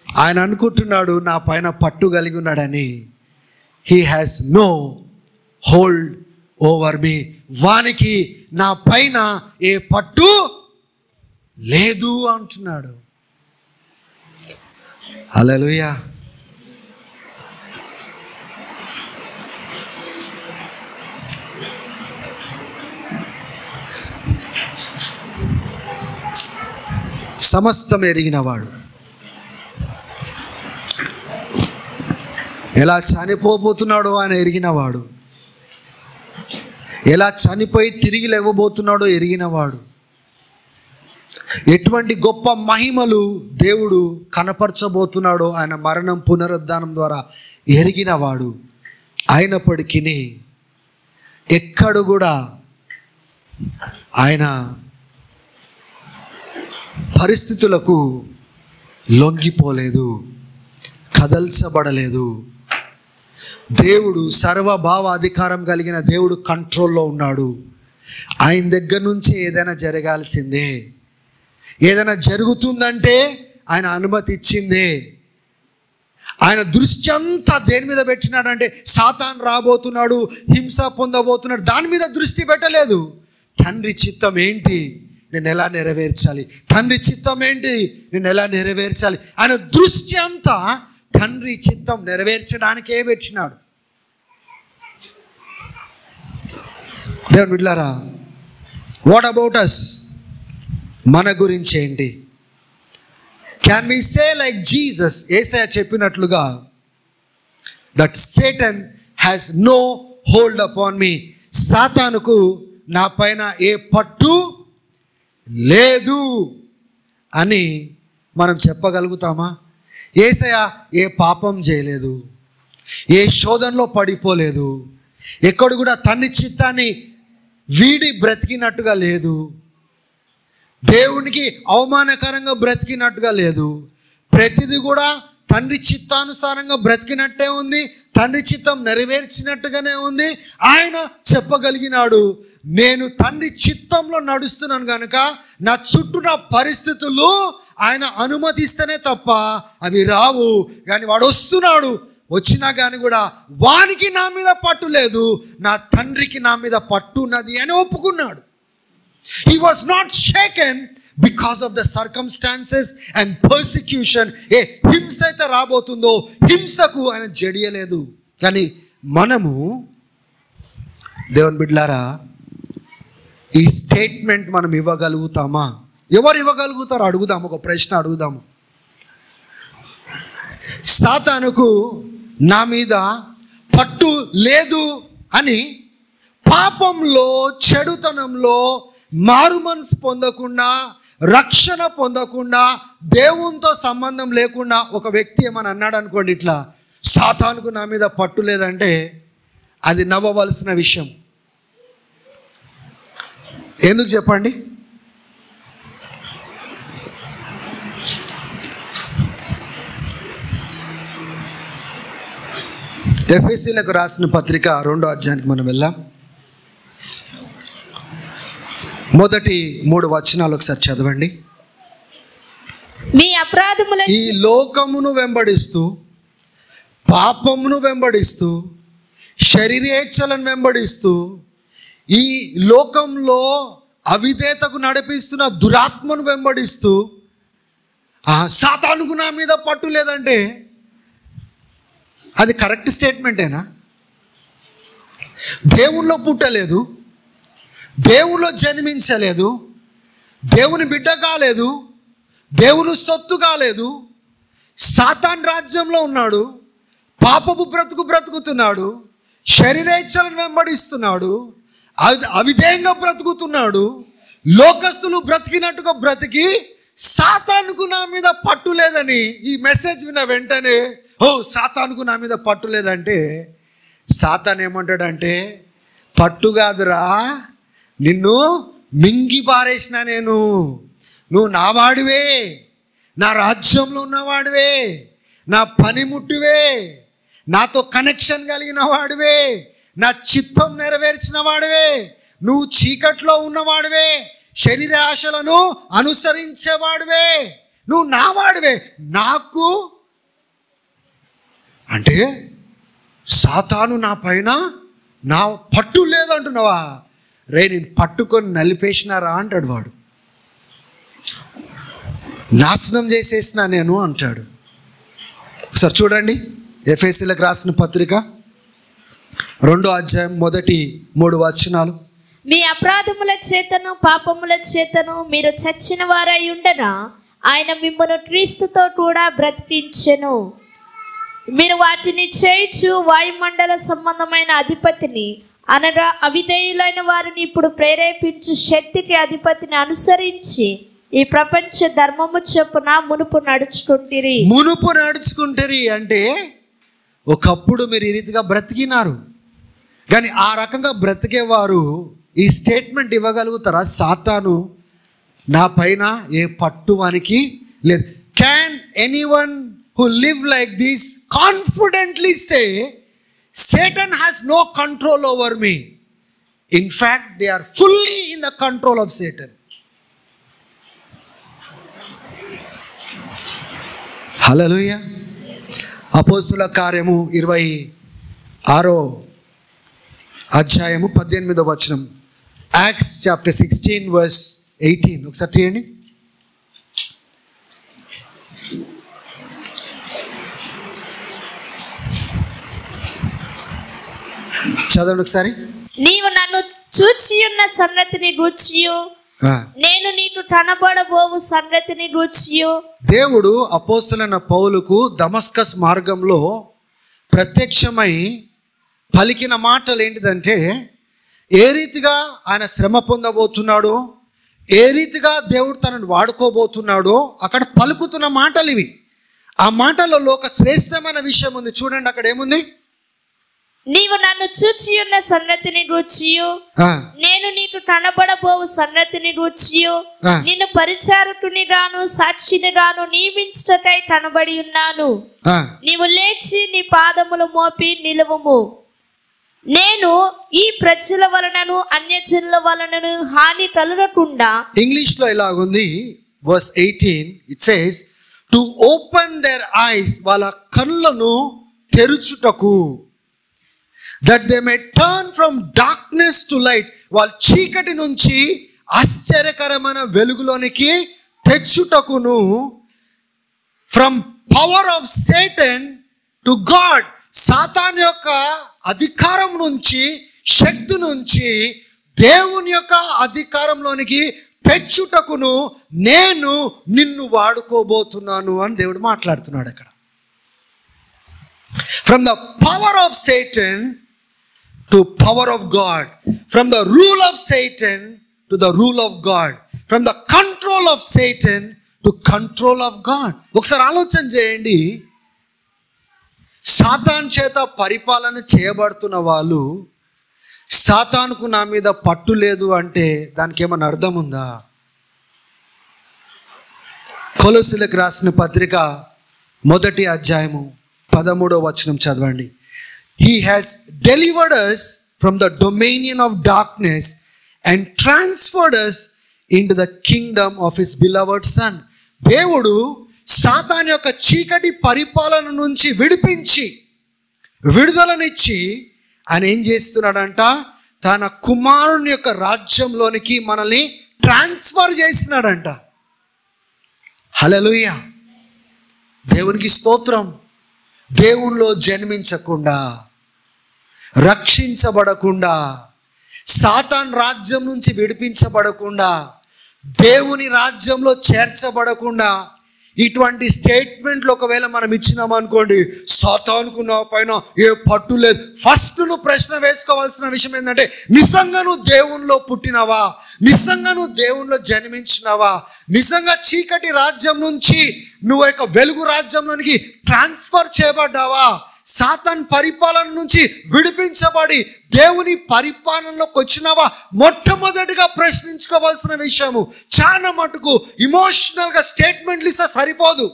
ఆయన అనుకుంటున్నాడు నా పైన పట్టు కలిగి ఉన్నాడని. He has no hold over me. వానికి నా పైన ఏ పట్టు లేదు అంటున్నాడు. హల్లెలూయా. సమస్తం ఎరిగినవాడు, ఎలా చనిపోబోతున్నాడో ఆయన ఎరిగినవాడు, ఎలా చనిపోయి తిరిగి లేవబోతున్నాడో ఎరిగినవాడు, ఎటువంటి గొప్ప మహిమలు దేవుడు కనపరచబోతున్నాడో ఆయన మరణం పునరుద్ధానం ద్వారా ఎరిగినవాడు. అయినప్పటికీ ఎక్కడ కూడా ఆయన పరిస్థితులకు లొంగిపోలేదు, కదల్చబడలేదు. దేవుడు సర్వభావాధికారం కలిగిన దేవుడు కంట్రోల్లో ఉన్నాడు. ఆయన దగ్గర నుంచి ఏదైనా జరగాల్సిందే. ఏదైనా జరుగుతుందంటే ఆయన అనుమతి ఇచ్చిందే. ఆయన దృష్టి అంతా దేని మీద పెట్టినాడంటే సాతాను రాబోతున్నాడు, హింస పొందబోతున్నాడు, దాని మీద దృష్టి పెట్టలేదు. తండ్రి చిత్తం ఏంటి, నేను ఎలా నెరవేర్చాలి, తండ్రి చిత్తం ఏంటి, నేను ఎలా నెరవేర్చాలి. ఆయన దృష్టి అంతా తండ్రి చిత్తం నెరవేర్చడానికే పెట్టినాడు. దేవుని బిడ్డలారా, వాట్ అబౌట్ అస్? మన గురించి ఏంటి? Can we say like Jesus, యేసయ్య చెప్పినట్లుగా, that Satan has no hold upon me, సాతానుకు నా పైన ఏ పట్టు లేదు అని మనం చెప్పగలుగుతామా? యేసయ్య ఏ పాపం చేయలేదు, ఏ శోధనలో పడిపోలేదు, ఎక్కడ కూడా తండ్రి చిత్తాన్ని వీడి బ్రతికినట్టుగా లేదు, దేవునికి అవమానకరంగా బ్రతికినట్టుగా లేదు. ప్రతిదీ కూడా తండ్రి చిత్తానుసారంగా బ్రతికినట్టే ఉంది, తండ్రి చిత్తం నెరవేర్చినట్టుగానే ఉంది. ఆయన చెప్పగలిగినాడు, నేను తండ్రి చిత్తంలో నడుస్తున్నాను కనుక నా చుట్టూ నా పరిస్థితులు ఆయన అనుమతిస్తేనే తప్ప అవి రావు. కానీ వాడు వస్తున్నాడు, వచ్చినా కానీ కూడా వానికి నా మీద పట్టు లేదు, నా తండ్రికి నా మీద పట్టు ఉన్నది అని ఒప్పుకున్నాడు. He was not shaken because of the circumstances and persecution. ఏ హింస అయితే రాబోతుందో హింసకు ఆయన జడియలేదు. కానీ మనము దేవుని బిడ్డలారా, ఈ స్టేట్మెంట్ మనం ఇవ్వగలుగుతామా? ఎవరు ఇవ్వగలుగుతారో అడుగుదాము, ఒక ప్రశ్న అడుగుదాము. సాతానుకు నా మీద పట్టు లేదు అని పాపంలో, చెడుతనంలో మారు మనసు పొందకుండా, రక్షణ పొందకుండా, దేవునితో సంబంధం లేకుండా ఒక వ్యక్తి ఏమని అన్నాడు అనుకోండి, ఇట్లా సాతానుకు నా మీద పట్టు లేదంటే అది నవ్వవలసిన విషయం. ఎందుకు చెప్పండి? ఎఫెసీలకు రాసిన పత్రిక 2వ అధ్యాయానికి మనం వెళ్దాం. మొదటి 3 వచనాలు ఒకసారి చదవండి. మీ అపరాధముల ఈ లోకమును వెంబడిస్తూ, పాపమును వెంబడిస్తూ, శరీరేచ్ఛలను వెంబడిస్తూ, ఈ లోకంలో అవిధేయతకు నడిపిస్తున్న దురాత్మను వెంబడిస్తూ సాతానుకు నా మీద పట్టు లేదంటే అది కరెక్ట్ స్టేట్మెంటేనా? దేవుల్లో పుట్టలేదు, దేవుల్లో జన్మించలేదు, దేవుని బిడ్డ కాలేదు, దేవుని సొత్తు కాలేదు, సాతాన్ రాజ్యంలో ఉన్నాడు, పాపపు బ్రతుకుతున్నాడు, శరీరేచ్ఛలను వెంబడిస్తున్నాడు, అవిధేయంగా బ్రతుకుతున్నాడు, లోకస్తులు బ్రతికినట్టుగా బ్రతికి సాతానుకు నా మీద పట్టు లేదని ఈ మెసేజ్ విన్న వెంటనే, ఓ సాతానుకు నా మీద పట్టు లేదంటే సాతాన్ ఏమంటాడంటే, పట్టు కాదురా, నిన్ను మింగి పారేసిన నేను, నువ్వు నా వాడివే, నా రాజ్యంలో ఉన్నవాడివే, నా పనిముట్టువే, నాతో కనెక్షన్ కలిగిన వాడివే, నా చిత్తం నెరవేర్చిన వాడివే, నువ్వు చీకట్లో ఉన్నవాడివే, శరీర ఆశలను అనుసరించేవాడివే, నువ్వు నా వాడివే, నాకు అంటే సాతాను నా పైన నా పట్టు లేదంటున్నావా? రే నేను పట్టుకొని నలిపేసినారా అంటాడు వాడు. నాశనం చేసేసిన నేను అంటాడు. ఒకసారి చూడండి ఎఫెసీయులకు రాసిన పత్రిక 2వ అధ్యాయం మొదటి 3 వచనాలు. మీ అపరాధముల చేతను పాపముల చేతను మీరు చచ్చిన వారై ఉండగా ఆయన మిమ్మల్ని క్రీస్తుతో కూడా బ్రతికించెను. మీరు వాటిని చేయుచు వాయుమండల సంబంధమైన అధిపతిని అనగా అవిధేయులైన వారిని ఇప్పుడు ప్రేరేపించు శక్తికి అధిపతిని అనుసరించి ఈ ప్రపంచ ధర్మము చొప్పున మునుపు నడుచుకుంటారు అంటే ఒకప్పుడు మీరు ఈ రీతిగా బ్రతికినారు, కానీ ఆ రకంగా బ్రతికేవారు ఈ స్టేట్మెంట్ ఇవ్వగలుగుతారా? సాతాను నా పైన ఏ పట్టువానికి లేదు. Can anyone who live like this confidently say Satan has no control over me? In fact, they are fully in the control of Satan. హల్లెలూయా. అపోస్తుల కార్యము 26వ అధ్యాయము 18వ వచనం. Acts chapter 16 verse 18. ఒకసారి తీయండి. చదవండి ఒకసారి. నీవు నన్ను చూచియున్న సంగతిని గూర్చియు నేను నీకు కనబడబోవు సంగతిని గూర్చియు. దేవుడు అపోస్తలుడైన పౌలుకు దమస్కస్ మార్గంలో ప్రత్యక్షమై పలికిన మాటలు ఏంటిదంటే, ఏ రీతిగా ఆయన శ్రమ పొందబోతున్నాడో, ఏ రీతిగా దేవుడు తనను వాడుకోబోతున్నాడో అక్కడ పలుకుతున్న మాటలు ఇవి. ఆ మాటలలో ఒక శ్రేష్టమైన విషయం ఉంది. చూడండి అక్కడ ఏముంది? నీవు నన్ను చూచియున్న సంగతిని గూర్చియు నేను నీకు కనబడబోవు సంగతిని గూర్చియు నిన్ను పరిచారకుని గాను సాక్షిని గాను నియమించుటకై కనబడి ఉన్నాను. నీవు లేచి నీ పాదములు మోపి నిలువుము. నేను ఈ ప్రజల వలనను అన్యజనుల వలనను హాని కలుగకుండా. ఇంగ్లీష్ లో ఇలాగుంది verse 18. it says to open their eyes, వాళ్ళ కళ్ళను తెరుచుటకు, that they may turn from darkness to light, వాళ్ళు చీకటి నుంచి ఆశ్చర్యకరమైన వెలుగులోనికి తెచ్చుటకును, from power of Satan to God, సాతాను యొక్క అధికారం నుంచి, శక్తి నుంచి దేవుని యొక్క అధికారంలోనికి తెచ్చుటకును నేను నిన్ను వాడుకోబోతున్నాను అని దేవుడు మాట్లాడుతున్నాడు అక్కడ. From the power of Satan to power of God, from the rule of Satan to the rule of God, from the control of Satan to control of God. ఒకసారి ఆలోచన చేయండి. సాతాను చేత పరిపాలన చేయబడుతున్న వాళ్ళు, సాతానుకు నా మీద పట్టు లేదు అంటే దానికి ఏమైనా అర్థం ఉందా? కొలొస్సీలకు రాసిన పత్రిక 1వ అధ్యాయము 13వ వచనం చదవండి. He has delivered us from the dominion of darkness and transferred us into the kingdom of his beloved son. దేవుడు సాతాను యొక్క చీకటి పరిపాలన నుంచి విడిపించి విడుదలనిచ్చి ఆయన ఏం చేస్తున్నాడంట? తన కుమారుని యొక్క రాజ్యంలోనికి మనల్ని ట్రాన్స్ఫర్ చేసినాడంట. హల్లెలూయా. దేవునికి స్తోత్రం. దేవునిలో జన్మించకుండా, రక్షించబడకుండా, సాతాన్ రాజ్యం నుంచి విడిపించబడకుండా, దేవుని రాజ్యంలో చేర్చబడకుండా ఇటువంటి స్టేట్మెంట్లు ఒకవేళ మనం ఇచ్చినామనుకోండి, సాతానుకు నా పైన ఏ పట్టు లేదు. ఫస్ట్ నువ్వు ప్రశ్న వేసుకోవాల్సిన విషయం ఏంటంటే, నిజంగా నువ్వు దేవునిలో పుట్టినవా? నిజంగా నువ్వు దేవునిలో జన్మించినవా? నిజంగా చీకటి రాజ్యం నుంచి నువ్వు యొక్క వెలుగు రాజ్యంలోనికి ట్రాన్స్ఫర్ చేయబడ్డావా? సాతాన్ పరిపాలన నుంచి విడిపించబడి దేవుని పరిపాలనలోకి వచ్చినావా? మొట్టమొదటిగా ప్రశ్నించుకోవాల్సిన విషయము. చాలా మటుకు ఇమోషనల్గా స్టేట్మెంట్లు ఇస్తే సరిపోదు.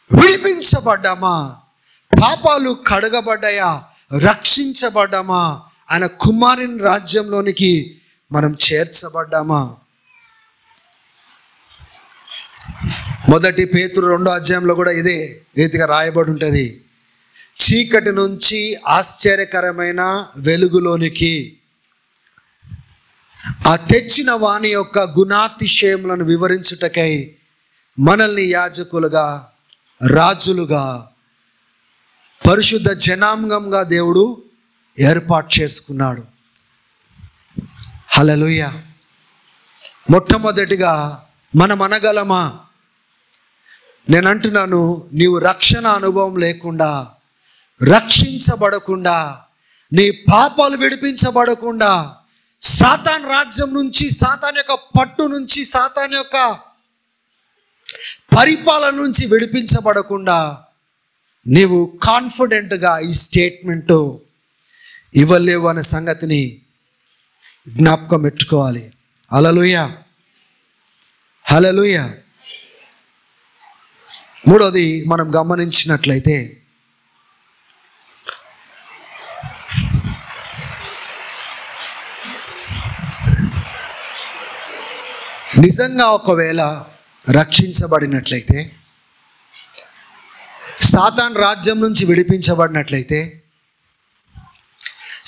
విడిపించబడ్డామా? పాపాలు కడగబడ్డాయా? రక్షించబడ్డామా? ఆయన కుమారుని రాజ్యంలోనికి మనం చేర్చబడ్డామా? 1 పేతురు 2వ అధ్యాయంలో కూడా ఇదే రీతిగా రాయబడి ఉంటుంది. చీకటి నుంచి ఆశ్చర్యకరమైన వెలుగులోనికి. ఆ తెచ్చిన వాని యొక్క గుణాతిశయములను వివరించుటకై మనల్ని యాజకులుగా, రాజులుగా, పరిశుద్ధ జనాంగంగా దేవుడు ఏర్పాటు చేసుకున్నాడు. హల్లెలూయా. మొట్టమొదటిగా మనం అనగలమా? నేను అంటున్నాను, నీవు రక్షణ అనుభవం లేకుండా, రక్షించబడకుండా, నీ పాపాలు విడిపించబడకుండా, సాతాన్ రాజ్యం నుంచి, సాతాన్ యొక్క పట్టు నుంచి, సాతాన్ యొక్క పరిపాలన నుంచి విడిపించబడకుండా నీవు కాన్ఫిడెంట్గా ఈ స్టేట్మెంట్ ఇవ్వలేవు అనే సంగతిని జ్ఞాపకం పెట్టుకోవాలి. హల్లెలూయా, హల్లెలూయా. మూడోది మనం గమనించినట్లయితే, నిజంగా ఒకవేళ రక్షించబడినట్లయితే, సాతాన్ రాజ్యం నుంచి విడిపించబడినట్లయితే,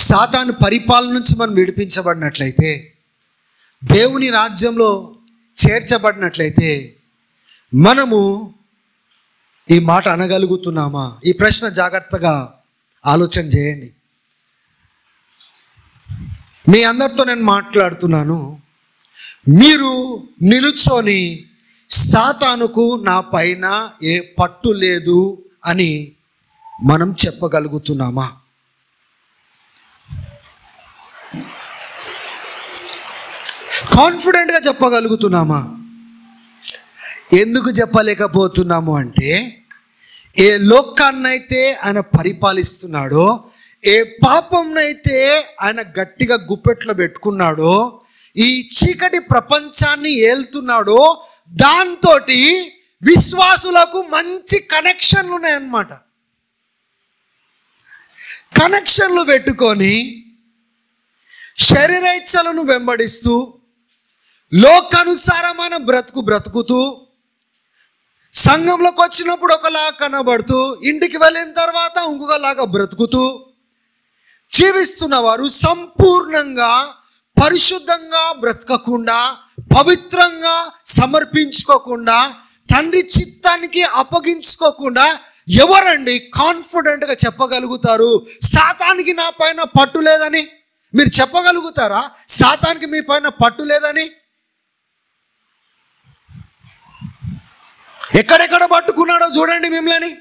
సాతాను పరిపాలన నుంచి మనం విడిపించబడినట్లయితే, దేవుని రాజ్యంలో చేర్చబడినట్లయితే మనము ఈ మాట అనగలుగుతున్నామా? ఈ ప్రశ్న జాగ్రత్తగా ఆలోచన చేయండి. మీ అందరితో నేను మాట్లాడుతున్నాను. మీరు నిలుచొని సాతానుకు నా పైన ఏ పట్టు లేదు అని మనం చెప్పగలుగుతున్నామా? కాన్ఫిడెంట్గా చెప్పగలుగుతున్నామా? ఎందుకు చెప్పలేకపోతున్నాము అంటే, ఏ లోకాన్నైతే ఆయన పరిపాలిస్తున్నాడో, ఏ పాపంనైతే ఆయన గట్టిగా గుప్పెట్లో పెట్టుకున్నాడో, ఈ చీకటి ప్రపంచాన్ని ఏలుతున్నాడో, దాంతో విశ్వాసులకు మంచి కనెక్షన్లు ఉన్నాయన్నమాట. కనెక్షన్లు పెట్టుకొని శరీరేచ్ఛలను వెంబడిస్తూ, లోకానుసారమైన బ్రతుకుతూ, సంఘంలోకి వచ్చినప్పుడు ఒకలాగా కనబడుతూ, ఇంటికి వెళ్ళిన తర్వాత ఇంకొకలాగా బ్రతుకుతూ జీవిస్తున్న వారు సంపూర్ణంగా పరిశుద్ధంగా బ్రతకకుండా, పవిత్రంగా సమర్పించుకోకుండా, తండ్రి చిత్తానికి అప్పగించుకోకుండా ఎవరండి కాన్ఫిడెంట్గా చెప్పగలుగుతారు సాతానికి నా పైన పట్టు లేదని? మీరు చెప్పగలుగుతారా సాతానికి మీ పైన పట్టు లేదని? ఎక్కడెక్కడ పట్టుకున్నాడో చూడండి మిమ్మల్ని.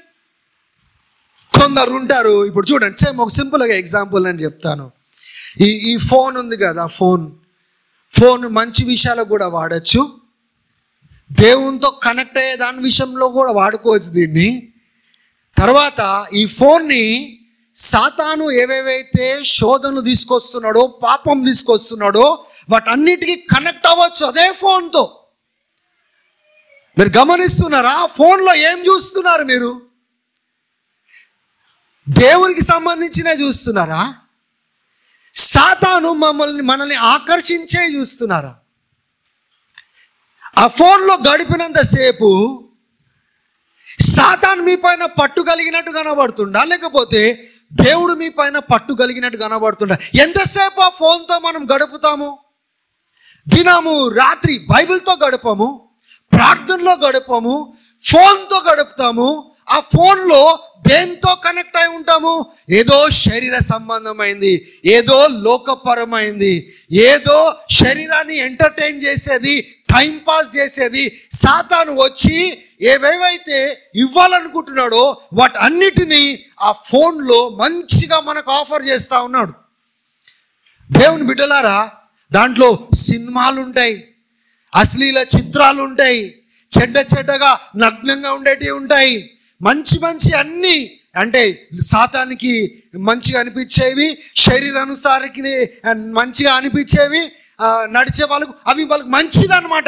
కొందరు ఉంటారు, ఇప్పుడు చూడండి, సేమ్ ఒక సింపుల్గా ఎగ్జాంపుల్ నేను చెప్తాను. ఈ ఫోన్ ఉంది కదా, ఫోన్ మంచి విషయాలకు కూడా వాడచ్చు, దేవునితో కనెక్ట్ అయ్యే దాని విషయంలో కూడా వాడుకోవచ్చు దీన్ని. తర్వాత ఈ ఫోన్ని సాతాను ఏవేవైతే శోధనలు తీసుకొస్తున్నాడో, పాపం తీసుకొస్తున్నాడో, వాటన్నిటికీ కనెక్ట్ అవ్వచ్చు అదే ఫోన్తో. మీరు గమనిస్తున్నారా? ఫోన్లో ఏం చూస్తున్నారు మీరు? దేవునికి సంబంధించినవి చూస్తున్నారా? సాతాను మనల్ని ఆకర్షించే చూస్తున్నారా? ఆ ఫోన్లో గడిపినంతసేపు సాతాను మీ పైన పట్టు కలిగినట్టు కనబడుతుండా, లేకపోతే దేవుడు మీ పైన పట్టు కలిగినట్టు కనబడుతుండా? ఎంతసేపు ఆ ఫోన్తో మనం గడుపుతాము? దినము రాత్రి బైబిల్తో గడపము, ప్రార్థనలో గడపము, ఫోన్తో గడుపుతాము. ఆ ఫోన్లో దేంతో కనెక్ట్ అయి ఉంటాము? ఏదో శరీర సంబంధమైంది, ఏదో లోకపరమైంది, ఏదో శరీరాన్ని ఎంటర్టైన్ చేసేది, టైం పాస్ చేసేది. సాతాను వచ్చి ఏవేవైతే ఇవ్వాలనుకుంటున్నాడో వాటన్నిటినీ ఆ ఫోన్లో మంచిగా మనకు ఆఫర్ చేస్తూ ఉన్నాడు. దేవుని బిడ్డలారా, దాంట్లో సినిమాలు ఉంటాయి, అశ్లీల చిత్రాలు ఉంటాయి, చెడ్డగా నగ్నంగా ఉండేటివి ఉంటాయి, మంచి అన్నీ అంటే సాతానికి మంచిగా అనిపించేవి, శరీరానుసారికి మంచిగా అనిపించేవి, నడిచే వాళ్ళకు అవి వాళ్ళకి మంచిది అనమాట.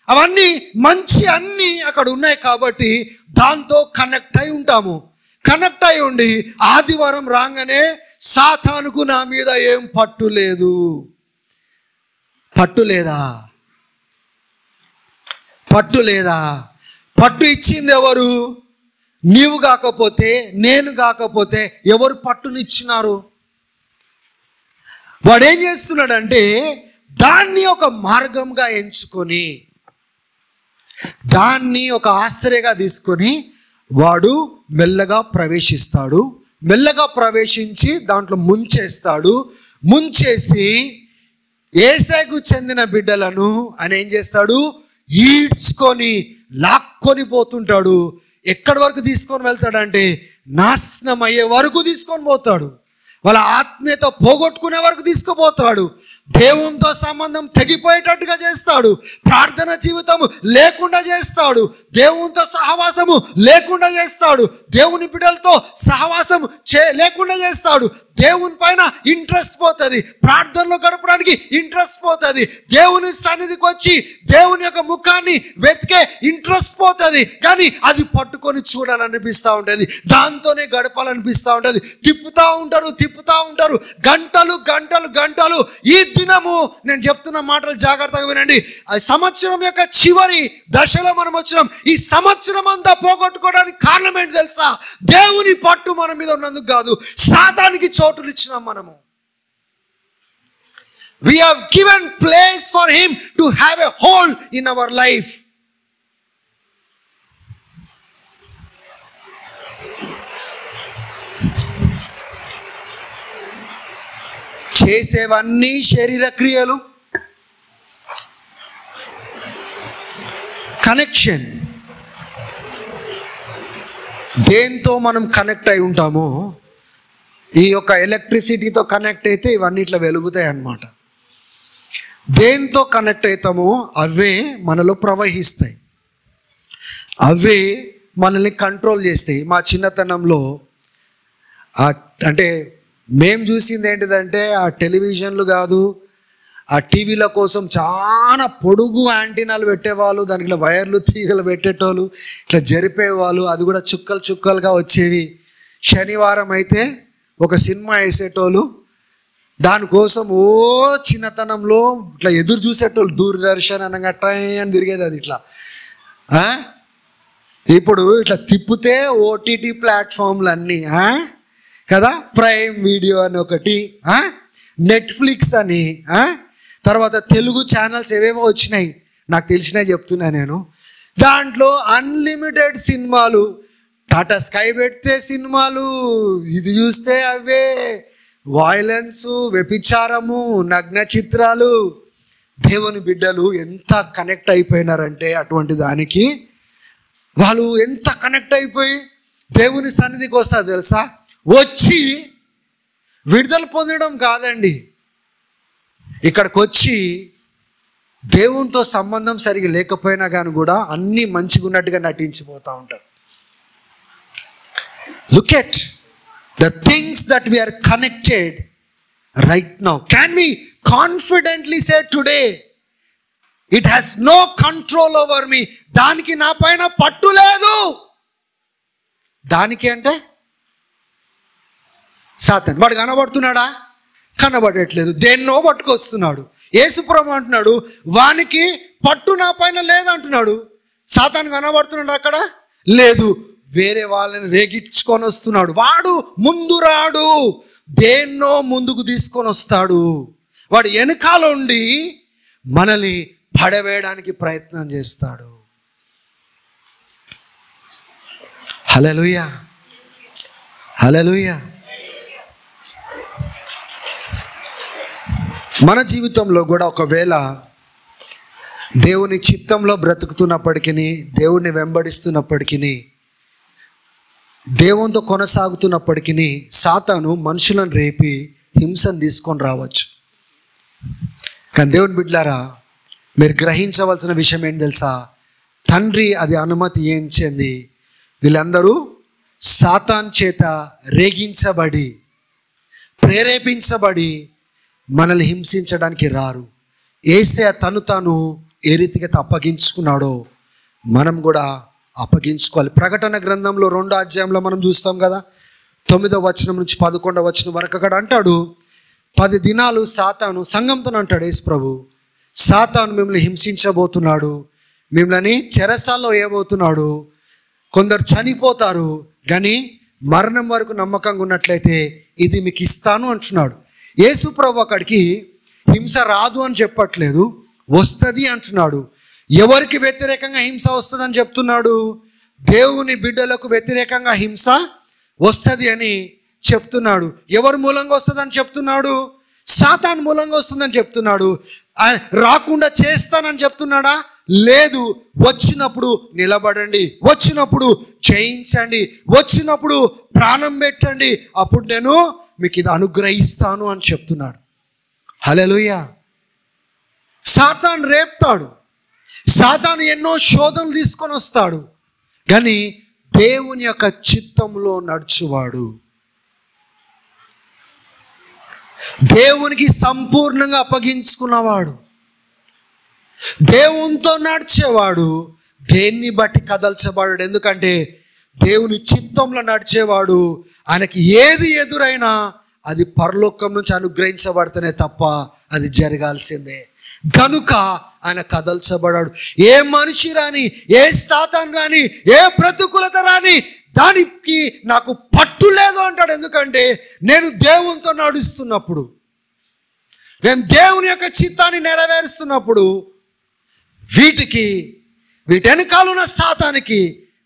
అవన్నీ మంచి అన్నీ అక్కడ ఉన్నాయి కాబట్టి దాంతో కనెక్ట్ అయి ఉంటాము. కనెక్ట్ అయి ఉండి ఆదివారం రాగానే సాతానుకు నా మీద ఏం పట్టు లేదు. పట్టు లేదా? పట్టు లేదా? పట్టు ఇచ్చింది ఎవరు? నీవు కాకపోతే, నేను కాకపోతే ఎవరు పట్టునిచ్చినారు? వాడు ఏం చేస్తున్నాడంటే దాన్ని ఒక మార్గంగా ఎంచుకొని, దాన్ని ఒక ఆశ్రయగా తీసుకొని వాడు మెల్లగా ప్రవేశిస్తాడు. మెల్లగా ప్రవేశించి దాంట్లో ముంచేస్తాడు. ముంచేసి యేసేకు చెందిన బిడ్డలను ఆయన ఏం చేస్తాడు? ఈడ్చుకొని లాక్కొని పోతుంటాడు. ఎక్కడి వరకు తీసుకొని వెళ్తాడంటే నాశనం అయ్యే వరకు తీసుకొని పోతాడు. వాళ్ళ ఆత్మీయత పోగొట్టుకునే వరకు తీసుకుపోతాడు. దేవునితో సంబంధం తెగిపోయేటట్టుగా చేస్తాడు. ప్రార్థన జీవితము లేకుండా చేస్తాడు. దేవునితో సహవాసము లేకుండా చేస్తాడు. దేవుని బిడ్డలతో సహవాసము లేకుండా చేస్తాడు. దేవుని పైన ఇంట్రెస్ట్ పోతుంది. ప్రార్థనలో గడపడానికి ఇంట్రెస్ట్ పోతుంది. దేవుని సన్నిధికి వచ్చి దేవుని యొక్క ముఖాన్ని వెతికే ఇంట్రెస్ట్ పోతుంది. కానీ అది పట్టుకొని చూడాలనిపిస్తూ ఉంటుంది. దాంతోనే గడపాలనిపిస్తూ ఉంటుంది. తిప్పుతూ ఉంటారు గంటలు గంటలు గంటలు. ఈ దినము నేను చెప్తున్న మాటలు జాగ్రత్తగా వినండి. ఆ సంవత్సరం యొక్క చివరి దశలో మనం వచ్చినాం. ఈ సంవత్సరం అంతా పోగొట్టుకోవడానికి కారణం ఏంటి తెలుసా? దేవుని పట్టు మన మీద ఉన్నందుకు కాదు, సాతానికి చోటులు ఇచ్చినాం మనము. We have given place for him to have a hold in our life. చేసేవన్నీ శరీర క్రియలు. కనెక్షన్ దేంతో మనం కనెక్ట్ అయి ఉంటామో, ఈ యొక్క ఎలక్ట్రిసిటీతో కనెక్ట్ అయితే ఇవన్నీ ఇట్లా వెలుగుతాయి అన్నమాట. దేంతో కనెక్ట్ అవుతామో అవే మనలో ప్రవహిస్తాయి, అవే మనల్ని కంట్రోల్ చేస్తాయి. మా చిన్నతనంలో అంటే మేము చూసింది ఏంటిదంటే ఆ టెలివిజన్లు కాదు, ఆ టీవీల కోసం చాలా పొడుగు యాంటీనాలు పెట్టేవాళ్ళు, దానికి వైర్లు తీగలు పెట్టేటోళ్ళు, ఇట్లా జరిపేవాళ్ళు. అది కూడా చుక్కలు చుక్కలుగా వచ్చేవి. శనివారం అయితే ఒక సినిమా వేసేటోళ్ళు, దానికోసం చిన్నతనంలో ఇట్లా ఎదురు చూసేటోళ్ళు. దూరదర్శన్ అనగా ట్రైన్ అని తిరిగేది అది ఇట్లా. ఇప్పుడు ఇట్లా తిప్పితే ఓటీటీ ప్లాట్ఫామ్లు అన్నీ కదా, ప్రైమ్ వీడియో అని ఒకటి, నెట్ఫ్లిక్స్ అని, తర్వాత తెలుగు ఛానల్స్ ఏవేవో వచ్చినాయి, నాకు తెలిసినవి చెప్తున్నా నేను. దాంట్లో అన్లిమిటెడ్ సినిమాలు, టాటా స్కై పెడితే సినిమాలు, ఇది చూస్తే అవే వాయిలెన్సు, వ్యభిచారము, నగ్న చిత్రాలు. దేవుని బిడ్డలు ఎంత కనెక్ట్ అయిపోయినారంటే అటువంటి దానికి, వాళ్ళు ఎంత కనెక్ట్ అయిపోయి దేవుని సన్నిధికి వస్తారు తెలుసా? వచ్చి విడుదల పొందడం కాదండి, ఇక్కడికి వచ్చి దేవునితో సంబంధం సరిగా లేకపోయినా కానీ కూడా అన్నీ మంచిగా ఉన్నట్టుగా నటించిపోతూ ఉంటారు. Look at the things that we are connected right now. Can we confidently say today, it has no control over me? దానికి నా పైన పట్టు లేదు. దానికి అంటే సాతాను. వాడు కనబడుతున్నాడా? కనబడట్లేదు. దేన్నో పట్టుకొస్తున్నాడు. యేసుప్రభు అంటున్నాడు వానికి పట్టు నా పైన లేదంటున్నాడు. సాతాను కనబడుతున్నాడు అక్కడ? లేదు. వేరే వాళ్ళని రేగిచ్చుకొని వస్తున్నాడు. వాడు ముందు రాడు, దేన్నో ముందుకు తీసుకొని వస్తాడు. వాడు వెనకాల ఉండి మనల్ని పడవేయడానికి ప్రయత్నం చేస్తాడు. హల్లెలూయా, హల్లెలూయా. మన జీవితంలో కూడా ఒకవేళ దేవుని చిత్తంలో బ్రతుకుతున్నప్పటికీ, దేవుణ్ణి వెంబడిస్తున్నప్పటికీ, దేవునితో కొనసాగుతున్నప్పటికీ సాతాను మనుషులను రేపి హింసను తీసుకొని రావచ్చు. కానీ దేవుని బిడ్డలారా, మీరు గ్రహించవలసిన విషయం ఏంటి తెలుసా? తండ్రి అది అనుమతి ఏంచింది. వీళ్ళందరూ సాతాన్ చేత రేగించబడి, ప్రేరేపించబడి మనల్ని హింసించడానికి రారు. యేసయ్య తను తాను ఏ రీతిగా అప్పగించుకున్నాడో మనం కూడా అప్పగించుకోవాలి. ప్రకటన గ్రంథంలో 2వ అధ్యాయంలో మనం చూస్తాం కదా, 9వ వచనం నుంచి 11వ వచనం వరకు అక్కడ అంటాడు, 10 దినాలు సాతాను సంఘంతో అంటాడు యేసు ప్రభు, సాతాను మిమ్మల్ని హింసించబోతున్నాడు, మిమ్మల్ని చెరసాల్లో వేయబోతున్నాడు, కొందరు చనిపోతారు, కానీ మరణం వరకు నమ్మకంగా ఉన్నట్లయితే ఇది మీకు ఇస్తాను అంటున్నాడు. యేసు ప్రభు అక్కడికి హింస రాదు అని చెప్పట్లేదు, వస్తుంది అంటున్నాడు. ఎవరికి వ్యతిరేకంగా హింస వస్తుందని చెప్తున్నాడు? దేవుని బిడ్డలకు వ్యతిరేకంగా హింస వస్తుంది అని చెప్తున్నాడు. ఎవరి మూలంగా వస్తుందని చెప్తున్నాడు? సాతాను మూలంగా వస్తుందని చెప్తున్నాడు. రాకుండా చేస్తానని చెప్తున్నాడా? లేదు. వచ్చినప్పుడు నిలబడండి, వచ్చినప్పుడు జయించండి, వచ్చినప్పుడు ప్రాణం పెట్టండి, అప్పుడు నేను మీకు ఇది అనుగ్రహిస్తాను అని చెప్తున్నాడు. హల్లెలూయా. సాతాను రేపుతాడు, సాతాను ఎన్నో శోధనలు తీసుకొని వస్తాడు, కానీ దేవుని యొక్క చిత్తంలో నడుచువాడు, దేవునికి సంపూర్ణంగా అప్పగించుకున్నవాడు, దేవునితో నడిచేవాడు దేన్ని బట్టి కదల్చబడాడు. ఎందుకంటే దేవుని చిత్తంలో నడిచేవాడు ఆయనకి ఏది ఎదురైనా అది పరలోకం నుంచి అనుగ్రహించబడితేనే తప్ప అది జరగాల్సిందే. కనుక ఆయన కదల్చబడాడు. ఏ మనిషి రాని, ఏ సాతాను రాని, ఏ ప్రతికూలత రాని దానికి నాకు పట్టు లేదు అంటాడు. ఎందుకంటే నేను దేవునితో నడుస్తున్నప్పుడు, నేను దేవుని యొక్క చిత్తాన్ని నెరవేరుస్తున్నప్పుడు వీటి వెనకాలన్న సాతానికి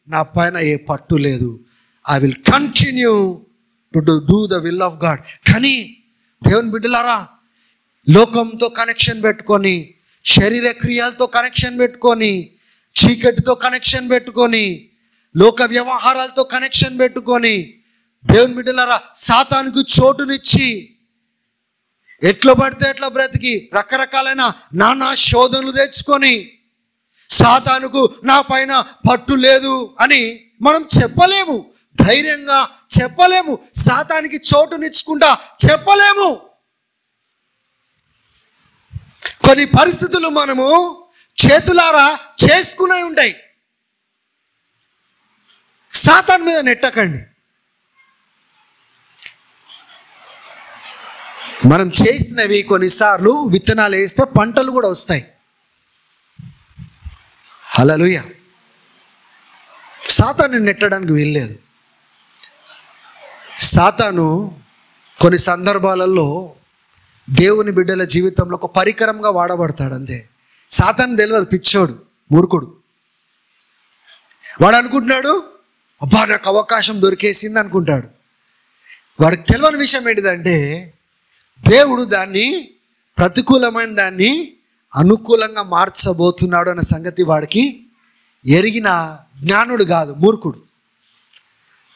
నా పైన ఏ పట్టు లేదు. I will continue to do the will of God. కానీ దేవుని బిడ్డలారా, లోకంతో కనెక్షన్ పెట్టుకొని, శరీర క్రియలతో కనెక్షన్ పెట్టుకొని, చీకటితో కనెక్షన్ పెట్టుకొని, లోక వ్యవహారాలతో కనెక్షన్ పెట్టుకొని, దేవుని బిడ్డలారా సాతానుకు చోటునిచ్చి ఎట్లా పడితే ఎట్లా బ్రతికి రకరకాలైన నానా శోధనలు తెచ్చుకొని సాతానుకు నా పైన పట్టు లేదు అని మనం చెప్పలేము, ధైర్యంగా చెప్పలేము, సాతానికి చోటునిచ్చుకుంటా చెప్పలేము. కొన్ని పరిస్థితులు మనము చేతులారా చేసుకునే ఉంటాయి. సాతాను మీద నెట్టకండి. మనం చేసినవి కొన్నిసార్లు విత్తనాలు వేస్తే పంటలు కూడా వస్తాయి. హల్లెలూయా. సాతాను నెట్టడానికి వీల్లేదు. సాతాను కొన్ని సందర్భాలలో దేవుని బిడ్డల జీవితంలో ఒక పరికరంగా వాడబడతాడు అంతే. సాతాను తెలియదు, పిచ్చోడు, మూర్ఖుడు. వాడు అనుకుంటున్నాడు, అబ్బా నాకు అవకాశం దొరికేసింది అనుకుంటాడు. వాడికి తెలియని విషయం ఏంటిదంటే దేవుడు దాన్ని, ప్రతికూలమైన దాన్ని అనుకూలంగా మార్చబోతున్నాడు అన్న సంగతి వాడికి ఎరిగిన జ్ఞానుడు కాదు, మూర్ఖుడు.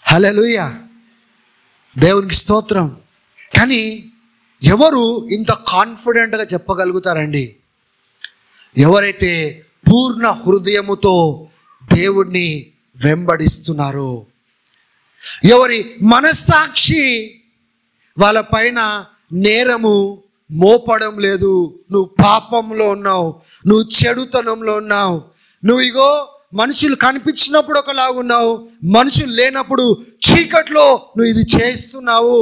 హల్లెలూయా, దేవునికి స్తోత్రం. కానీ ఎవరు ఇంత కాన్ఫిడెంట్గా చెప్పగలుగుతారండి? ఎవరైతే పూర్ణ హృదయముతో దేవుణ్ణి వెంబడిస్తున్నారో, ఎవరి మనస్సాక్షి వాళ్ళ పైన నేరము మోపడం లేదు. నువ్వు పాపంలో ఉన్నావు, నువ్వు చెడుతనంలో ఉన్నావు, నువ్వు ఇగో మనుషులు కనిపించినప్పుడు ఒకలాగా ఉన్నావు, మనుషులు లేనప్పుడు చీకట్లో నువ్వు ఇది చేస్తున్నావు.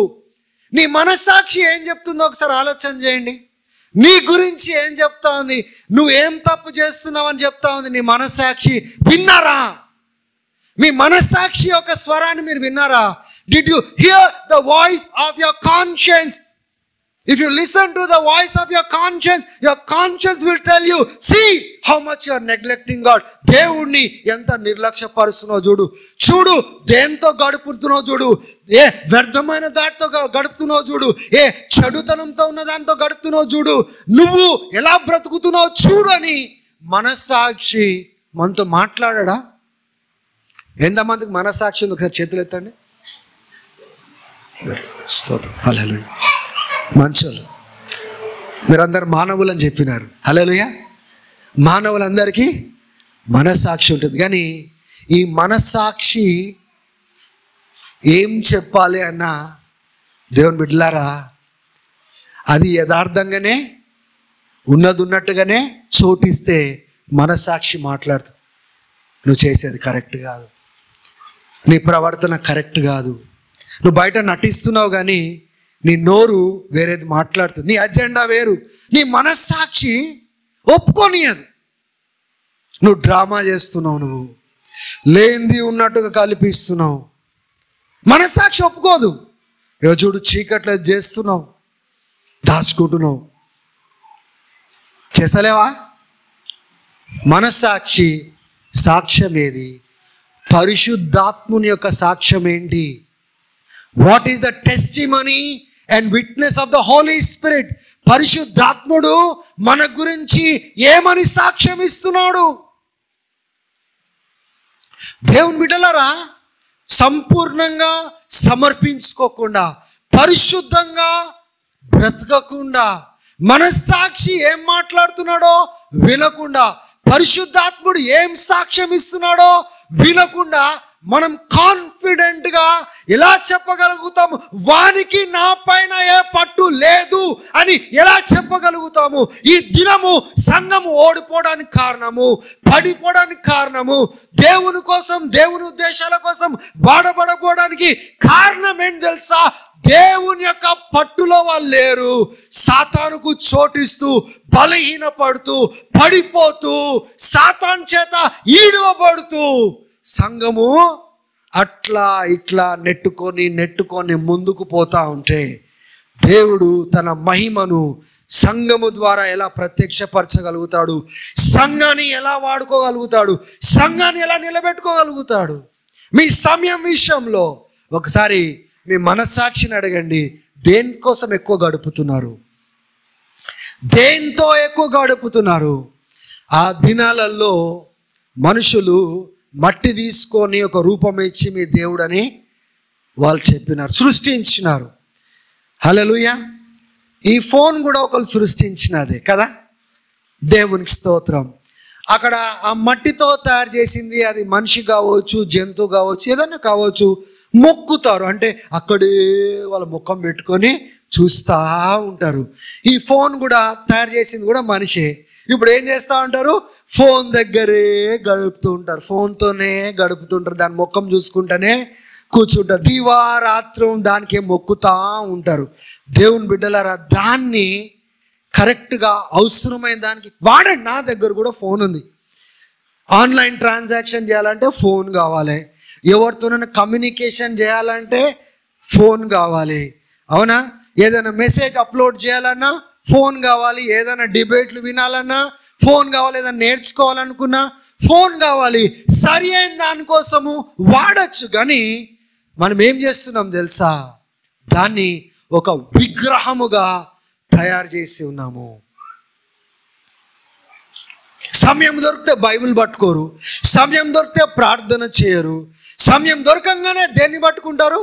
నీ మనస్సాక్షి ఏం చెప్తుందో ఒకసారి ఆలోచన చేయండి. నీ గురించి ఏం చెప్తా ఉంది? నువ్వు ఏం తప్పు చేస్తున్నావు అని చెప్తా ఉంది నీ మనస్సాక్షి. విన్నారా? మీ మనస్సాక్షి యొక్క స్వరాన్ని మీరు విన్నారా? Did you hear the voice of your conscience? If you listen to the voice of your conscience will tell you, see how much you are neglecting God. దేవుణ్ణి ఎంత నిర్లక్ష్యపరుస్తున్నావు చూడు, చూడు దేంతో గడుపుతున్నావు చూడు, ఏ వ్యర్థమైన దాటితో గడుపుతున్నావు చూడు, ఏ చెడుతనంతో ఉన్న దాంతో గడుపుతున్నావు చూడు, నువ్వు ఎలా బ్రతుకుతున్నావు చూడు అని మనస్సాక్షి మనతో మాట్లాడా? ఎంతమందికి మనస్సాక్షి ఉంది? ఒకసారి చేతులు ఎత్తండి. హల్లెలూయా. మంచోళ్ళు మీరందరూ మానవులు అని చెప్పినారు. హల్లెలూయా. మానవులందరికీ మనస్సాక్షి ఉంటుంది. కానీ ఈ మనస్సాక్షి ఏం చెప్పాలి అన్న దేవుని బిడ్డలారా, అది యథార్థంగానే ఉన్నది ఉన్నట్టుగానే చోటిస్తే మనస్సాక్షి మాట్లాడుతుంది. నువ్వు చేసేది కరెక్ట్ కాదు, నీ ప్రవర్తన కరెక్ట్ కాదు, నువ్వు బయట నటిస్తున్నావు కానీ నీ నోరు వేరేది మాట్లాడుతుంది, నీ అజెండా వేరు. నీ మనస్సాక్షి ఒప్పుకోనియదు. నువ్వు డ్రామా చేస్తున్నావు, నువ్వు లేనిది ఉన్నట్టుగా కల్పిస్తున్నావు. మనస్సాక్షి ఒప్పుకోదు. చూడు చీకట్లో చేస్తున్నావు, దాచుకుంటున్నావు, చేస్తలేవా? మనస్సాక్షి సాక్ష్యం ఏది? పరిశుద్ధాత్ముని యొక్క సాక్ష్యం ఏంటి? What is the testimony and witness of the Holy Spirit? పరిశుద్ధాత్ముడు మన గురించి ఏమని సాక్ష్యం ఇస్తున్నాడు? దేవుని బిడ్డలారా, సంపూర్ణంగా సమర్పించుకోకుండా, పరిశుద్ధంగా బ్రతకకుండా, మనస్సాక్షి ఏం మాట్లాడుతున్నాడో వినకుండా, పరిశుద్ధాత్ముడు ఏం సాక్ష్యం ఇస్తున్నాడో వినకుండా మనం కాన్ఫిడెంట్గా ఎలా చెప్పగలుగుతాము? వానికి నా పైన ఏ పట్టు లేదు అని ఎలా చెప్పగలుగుతాము? ఈ దినము సంఘము ఓడిపోవడానికి కారణము, పడిపోవడానికి కారణము, దేవుని కోసం, దేవుని ఉద్దేశాల కోసం వాడబడపోవడానికి కారణం ఏంటి తెలుసా? దేవుని యొక్క పట్టులో వాళ్ళు లేరు. సాతానుకు చోటిస్తూ, బలహీనపడుతూ, పడిపోతూ, సాతాను చేత ఈడవబడుతూ సంఘము అట్లా ఇట్లా నెట్టుకొని ముందుకు పోతా ఉంటే, దేవుడు తన మహిమను సంఘము ద్వారా ఎలా ప్రత్యక్షపరచగలుగుతాడు? సంఘాన్ని ఎలా వాడుకోగలుగుతాడు? సంఘాన్ని ఎలా నిలబెట్టుకోగలుగుతాడు? మీ సమయం విషయంలో ఒకసారి మీ మనస్సాక్షిని అడగండి. దేనికోసం ఎక్కువ గడుపుతున్నారు? దేంతో ఎక్కువ గడుపుతున్నారు? ఆ దినాలలో మనుషులు మట్టి తీసుకొని ఒక రూపం ఇచ్చి మీ దేవుడని వాళ్ళు చెప్పినారు, సృష్టించినారు. హల్లెలూయా. ఈ ఫోన్ కూడా ఒకరు సృష్టించినదే కదా, దేవునికి స్తోత్రం. అక్కడ ఆ మట్టితో తయారు చేసింది, అది మనిషి కావచ్చు, జంతువు కావచ్చు, ఏదైనా కావచ్చు, మొక్కుతారు. అంటే అక్కడే వాళ్ళ ముఖం పెట్టుకొని చూస్తూ ఉంటారు. ఈ ఫోన్ కూడా తయారు చేసింది కూడా మనిషే. ఇప్పుడు ఏం చేస్తూ ఉంటారు? ఫోన్ దగ్గరే గడుపుతూ ఉంటారు, ఫోన్తోనే గడుపుతుంటారు, దాని ముఖం చూసుకుంటూనే కూర్చుంటారు, దివారాత్రం దానికే మొక్కుతూ ఉంటారు. దేవుని బిడ్డలారా, దాన్ని కరెక్ట్గా అవసరమైన దానికి వాడండి. నా దగ్గర కూడా ఫోన్ ఉంది. ఆన్లైన్ ట్రాన్సాక్షన్ చేయాలంటే ఫోన్ కావాలి, ఎవరితోనైనా కమ్యూనికేషన్ చేయాలంటే ఫోన్ కావాలి, అవునా? ఏదైనా మెసేజ్ అప్లోడ్ చేయాలన్నా ఫోన్ కావాలి, ఏదైనా డిబేట్లు వినాలన్నా ఫోన్ కావాలి, ఏదైనా నేర్చుకోవాలనుకున్నా ఫోన్ కావాలి. సరి అయిన దానికోసము వాడచ్చు. కానీ మనం ఏం చేస్తున్నాం తెలుసా? దాన్ని ఒక విగ్రహముగా తయారు చేసి ఉన్నాము. సమయం దొరికితే బైబిల్ పట్టుకోరు, సమయం దొరికితే ప్రార్థన చేయరు, సమయం దొరకంగానే దేన్ని పట్టుకుంటారు?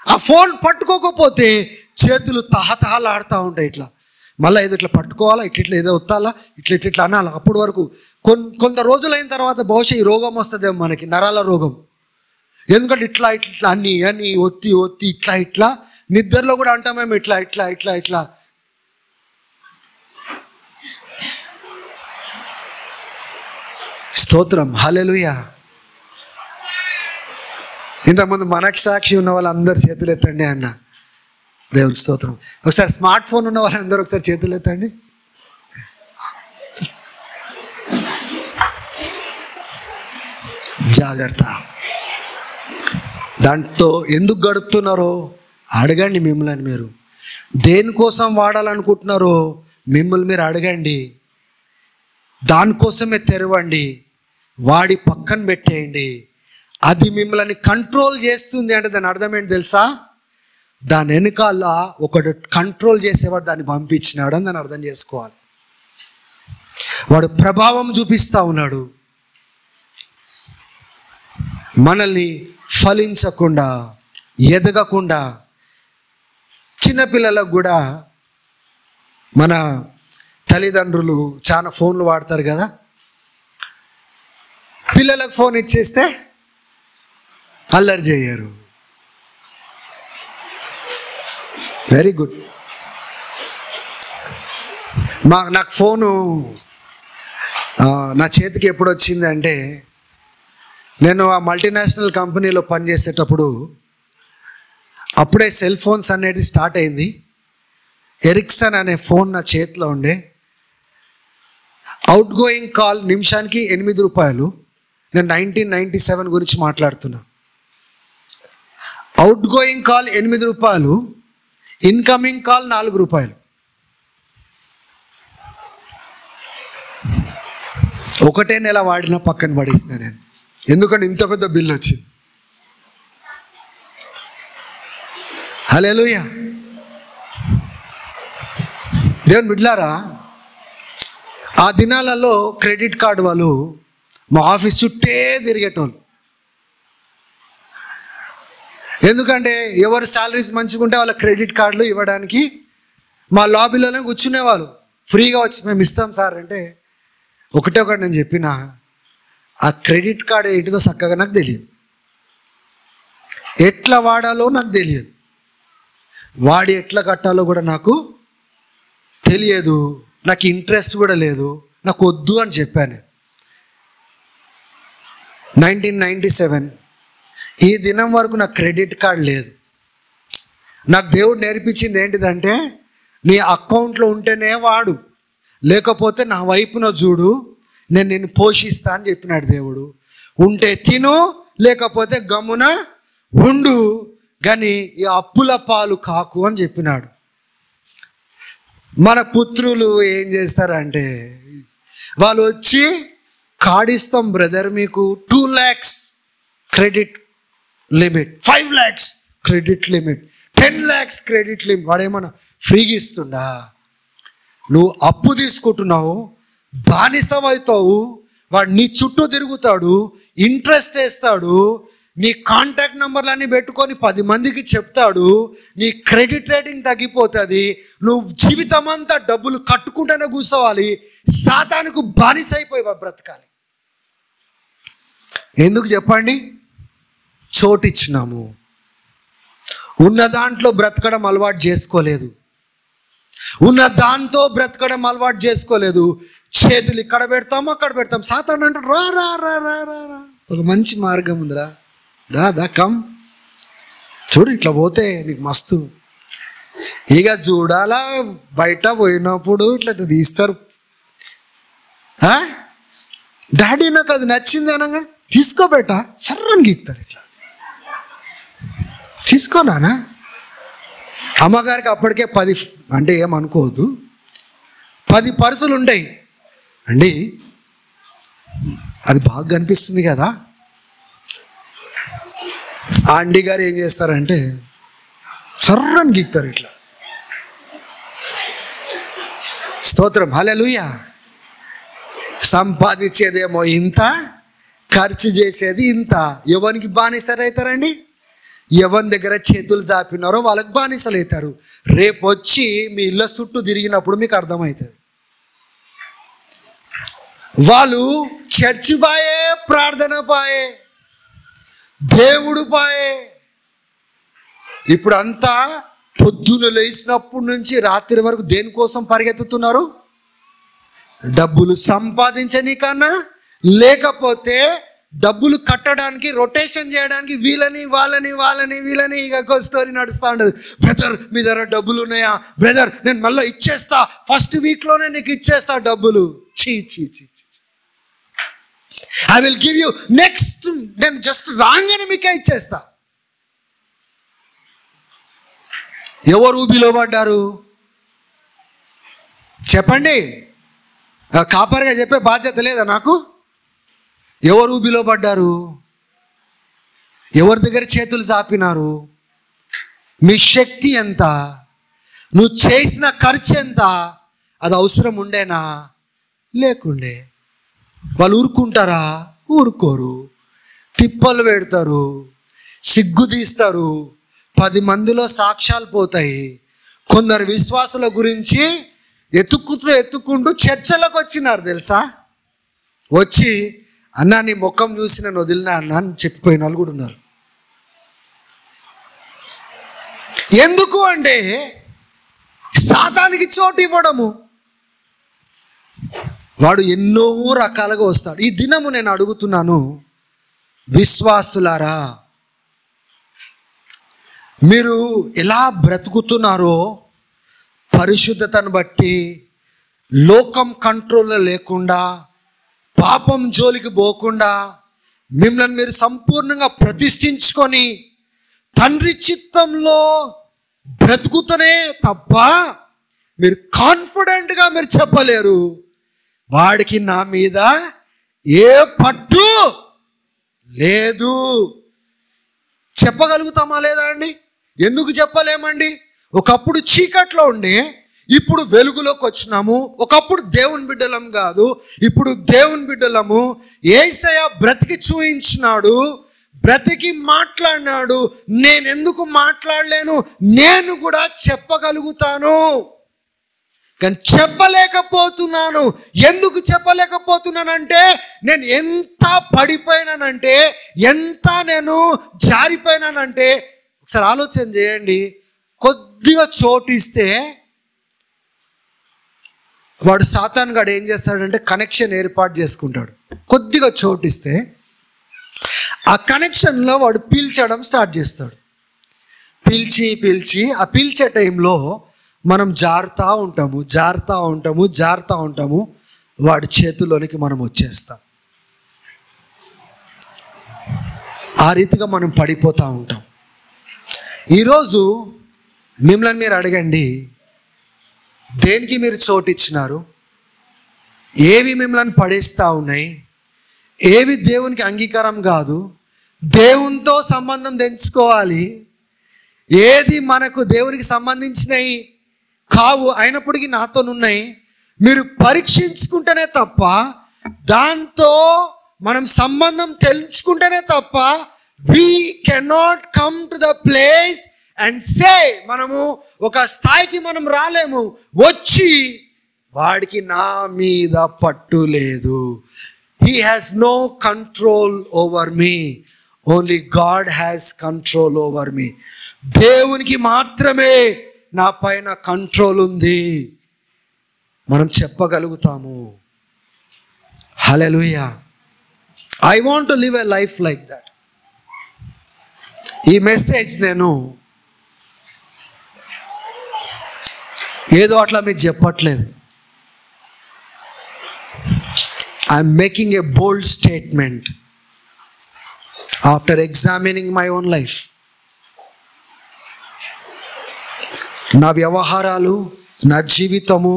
ఆ ఫోన్ పట్టుకోకపోతే చేతులు తహతహలాడుతూ ఉంటాయి. ఇట్లా మళ్ళీ ఏదో ఇట్లా పట్టుకోవాలా, ఇట్లా ఏదో ఒత్తాలా, ఇట్లా అనాలా. అప్పటి వరకు కొంత రోజులైన తర్వాత బహుశా ఈ రోగం వస్తుందేమో మనకి, నరాల రోగం. ఎందుకంటే ఇట్లా అని ఒత్తి ఇట్లా నిద్రలో కూడా అంటామేమో ఇట్లా. స్తోత్రం, హల్లెలూయా. ఇంతకుముందు మనకు సాక్షి ఉన్న వాళ్ళందరూ చేతులు ఎత్తండి అన్న. దేవుని స్తోత్రం. ఒకసారి స్మార్ట్ ఫోన్ ఉన్న వాళ్ళందరూ ఒకసారి చేతులు ఎత్తండి. జాగ్రత్త. దాంతో ఎందుకు గడుపుతున్నారో అడగండి. మిమ్మల్ని మీరు దేనికోసం వాడాలనుకుంటున్నారో మిమ్మల్ని మీరు అడగండి. దానికోసమే తెరవండి, వాడి పక్కన పెట్టేయండి. అది మిమ్మల్ని కంట్రోల్ చేస్తుంది అంటే దాని అర్థం ఏంటి తెలుసా? దాని వెనకాల ఒకడు కంట్రోల్ చేసేవాడు దాన్ని పంపించినాడు అని దాన్ని అర్థం చేసుకోవాలి. వాడు ప్రభావం చూపిస్తూ ఉన్నాడు, మనల్ని ఫలించకుండా, ఎదగకుండా. చిన్నపిల్లలకు కూడా మన తల్లిదండ్రులు చాలా ఫోన్లు వాడతారు కదా. పిల్లలకు ఫోన్ ఇచ్చేస్తే అల్లరి చేయరు. Very good. నాకు ఫోను నా చేతికి ఎప్పుడు వచ్చింది అంటే, నేను ఆ మల్టీనేషనల్ కంపెనీలో పనిచేసేటప్పుడు అప్పుడే సెల్ ఫోన్స్ అనేది స్టార్ట్ అయింది. ఎరిక్సన్ అనే ఫోన్ నా చేతిలో ఉండే. అవుట్ గోయింగ్ కాల్ నిమిషానికి 8 రూపాయలు. నేను 1997 గురించి మాట్లాడుతున్నా. అవుట్ గోయింగ్ కాల్ 8 రూపాయలు, ఇన్కమింగ్ కాల్ 4 రూపాయలు. ఒకటే నెల వాడినా పక్కన పడేసిన నేను, ఎందుకంటే ఇంత పెద్ద బిల్లు వచ్చింది. హల్లెలూయా. దేవుని బిడ్డలారా, ఆ దినాలలో క్రెడిట్ కార్డు వాళ్ళు మా ఆఫీస్ చుట్టే తిరిగేటోళ్ళు. ఎందుకంటే ఎవరు శాలరీస్ మంచిగా ఉంటే వాళ్ళ క్రెడిట్ కార్డులు ఇవ్వడానికి మా లాబీలోనే కూర్చునేవాళ్ళు. ఫ్రీగా వచ్చి మేము ఇస్తాం సార్ అంటే ఒకటి నేను చెప్పిన, ఆ క్రెడిట్ కార్డు ఏంటిదో చక్కగా నాకు తెలియదు, ఎట్లా వాడాలో నాకు తెలియదు, వాడి ఎట్లా కట్టాలో కూడా నాకు తెలియదు, నాకు ఇంట్రెస్ట్ కూడా లేదు, నాకు వద్దు అని చెప్పాను. 1997 ఈ దినం వరకు నాకు క్రెడిట్ కార్డ్ లేదు. నాకు దేవుడు నేర్పించింది ఏంటిదంటే, నీ అకౌంట్లో ఉంటేనే వాడు, లేకపోతే నా వైపున చూడు, నేను నిన్ను పోషిస్తా అని చెప్పినాడు దేవుడు. ఉంటే తిను, లేకపోతే గమ్మున ఉండు, కానీ ఈ అప్పుల పాలు కాకు అని చెప్పినాడు. మన పుత్రులు ఏం చేస్తారంటే, వాళ్ళు వచ్చి కాడిస్తాం బ్రదర్, మీకు 2 lakhs credit limit, 5 lakhs credit limit, 10 lakhs credit limit. వాడేమన్నా ఫ్రీగా ఇస్తుండా? నువ్వు అప్పు తీసుకుంటున్నావు, బానిసమవుతావు, వాడు నీ చుట్టూ తిరుగుతాడు, ఇంట్రెస్ట్ వేస్తాడు, నీ కాంటాక్ట్ నెంబర్లన్నీ పెట్టుకొని 10 మందికి చెప్తాడు, నీ క్రెడిట్ రేటింగ్ తగ్గిపోతుంది, నువ్వు జీవితం అంతా డబ్బులు కట్టుకుంటూనే కూర్చోవాలి, సాతానుకు బానిసైపోయి బ్రతకాలి. ఎందుకు చెప్పండి? చోటిచ్చినాము, ఉన్న దాంట్లో బ్రతకడం అలవాటు చేసుకోలేదు, ఉన్న దాంతో బ్రతకడం అలవాటు చేసుకోలేదు. చేతులు ఇక్కడ పెడతాము, అక్కడ పెడతాం. సాతాను అంటే రా రా రా రా రా రా, ఒక మంచి మార్గం ఉందిరా, దా కమ్, చూడు ఇట్లా పోతే నీకు మస్తు. ఇక చూడాలా, బయట పోయినప్పుడు ఇట్లా తీస్తారు. డాడీ నాకు అది నచ్చింది అనగా తీసుకోబెట్ట, సర్రని గీక్తారు, ఇట్లా తీసుకోనానా. అమ్మగారికి అప్పటికే 10 అంటే ఏమనుకోవద్దు, 10 పర్సులు ఉంటాయి అండి. అది బాగా కనిపిస్తుంది కదా. ఆ అండి గారు ఏం చేస్తారంటే సర్రని గీక్తారు ఇట్లా. స్తోత్రం, హల్లెలూయా. సంపాదించేదేమో ఇంత, ఖర్చు చేసేది ఇంత. ఎవరికి బానిసలు అవుతారండి? ఎవరి దగ్గర చేతులు చాపినారో వాళ్ళకి బానిసలు అవుతారు. రేపు వచ్చి మీ ఇళ్ళ చుట్టూ తిరిగినప్పుడు మీకు అర్థమవుతుంది. వాళ్ళు చర్చి పాయే, ప్రార్థన పాయే, దేవుడు పాయే. ఇప్పుడు అంతా పొద్దున లేచినప్పటి నుంచి రాత్రి వరకు దేనికోసం పరిగెత్తుతున్నారు? డబ్బులు సంపాదించనీకన్నా, లేకపోతే డబ్బులు కట్టడానికి, రొటేషన్ చేయడానికి, వీళ్ళని వాళ్ళని వాళ్ళని వీళ్ళని. ఇక స్టోరీ నడుస్తూ ఉంటుంది. బ్రదర్ మీ దగ్గర డబ్బులు ఉన్నాయా? బ్రదర్ నేను మళ్ళీ ఇచ్చేస్తా, ఫస్ట్ వీక్లోనే నీకు ఇచ్చేస్తా డబ్బులు. చీ చీ చీ చీ, I will give you next, నేను జస్ట్ రాగానే మీకే ఇచ్చేస్తా. ఎవరు ఊబిలో పడ్డారు చెప్పండి? కాపరిగా చెప్పే బాధ్యత లేదా నాకు? ఎవరు ఊబిలో పడ్డారు? ఎవరి దగ్గర చేతులు చాపినారు? మీ శక్తి ఎంత? నువ్వు చేసిన ఖర్చు ఎంత? అది అవసరం ఉండేనా? లేకుండే. వాళ్ళు ఊరుకుంటారా? ఊరుకోరు. తిప్పలు పెడతారు, సిగ్గు తీస్తారు, 10 మందిలో సాక్ష్యాలు పోతాయి. కొందరు విశ్వాసుల గురించి ఎత్తుక్కుంటూ చర్చలకు వచ్చినారు తెలుసా. వచ్చి అన్నా నీ ముఖం చూసి నేను వదిలినా అన్నా అని చెప్పిపోయిన వాళ్ళు కూడా ఉన్నారు. ఎందుకు అంటే సాతానికి చోటు ఇవ్వడము. వాడు ఎన్నో రకాలుగా వస్తాడు. ఈ దినము నేను అడుగుతున్నాను, విశ్వాసులారా, మీరు ఎలా బ్రతుకుతున్నారో పరిశుద్ధతను బట్టి, లోకం కంట్రోల్లో లేకుండా, పాపం జోలికి పోకుండా, మిమ్మల్ని మీరు సంపూర్ణంగా ప్రతిష్ఠించుకొని తండ్రి చిత్తంలో బ్రతుకుతూనే తప్ప మీరు కాన్ఫిడెంట్గా మీరు చెప్పలేరు వాడికి నా మీద ఏ పట్టు లేదు. చెప్పగలుగుతామా లేదా అండి? ఎందుకు చెప్పలేమండి? ఒకప్పుడు చీకట్లో ఉండే ఇప్పుడు వెలుగులోకి వచ్చినాము. ఒకప్పుడు దేవుని బిడ్డలం కాదు, ఇప్పుడు దేవుని బిడ్డలము. యేసయ్య బ్రతికి చూయించినాడు, బ్రతికి మాట్లాడినాడు. నేను ఎందుకు మాట్లాడలేను? నేను కూడా చెప్పగలుగుతాను, కానీ చెప్పలేకపోతున్నాను. ఎందుకు చెప్పలేకపోతున్నానంటే నేను ఎంత పడిపోయినానంటే, ఎంత నేను జారిపోయినానంటే, ఒకసారి ఆలోచన చేయండి. కొద్దిగా చోటు ఇస్తే వాడు సాతాన్ గాడు ఏం చేస్తాడంటే కనెక్షన్ ఏర్పాటు చేసుకుంటాడు. కొద్దిగా చోటు ఇస్తే ఆ కనెక్షన్లో వాడు పీల్చడం స్టార్ట్ చేస్తాడు. పీల్చి ఆ పీల్చే టైంలో మనం జారుతూ ఉంటాము. వాడి చేతిలోనికి మనం వచ్చేస్తాం. ఆ రీతిగా మనం పడిపోతూ ఉంటాం. ఈరోజు మిమ్మల్ని మీరు అడగండి, దేనికి మీరు చోటు ఇచ్చినారు? ఏవి మిమ్మల్ని పడేస్తూ ఉన్నాయి? ఏవి దేవునికి అంగీకారం కాదు? దేవునితో సంబంధం తెంచుకోవాలి. ఏది మనకు దేవునికి సంబంధించినవి కావు, అయినప్పటికీ నాతోనున్నాయి. మీరు పరీక్షించుకుంటేనే తప్ప, దాంతో మనం సంబంధం తెలుసుకుంటేనే తప్ప, we cannot come to the place and say, మనము ఒక స్థాయికి మనం రాలేము. వచ్చి వాడికి నా మీద పట్టు లేదు, he has no control over me, only God has control over me. దేవునికి మాత్రమే నా పైన కంట్రోల్ ఉంది, మనం చెప్పగలుగుతాము. హల్లెలూయా. I want to live a life like that. ఈ మెసేజ్ నేను ఏదో అట్లా మీకు చెప్పట్లేదు. I'm making a bold statement after examining my own life. నా వ్యవహారాలు, నా జీవితము,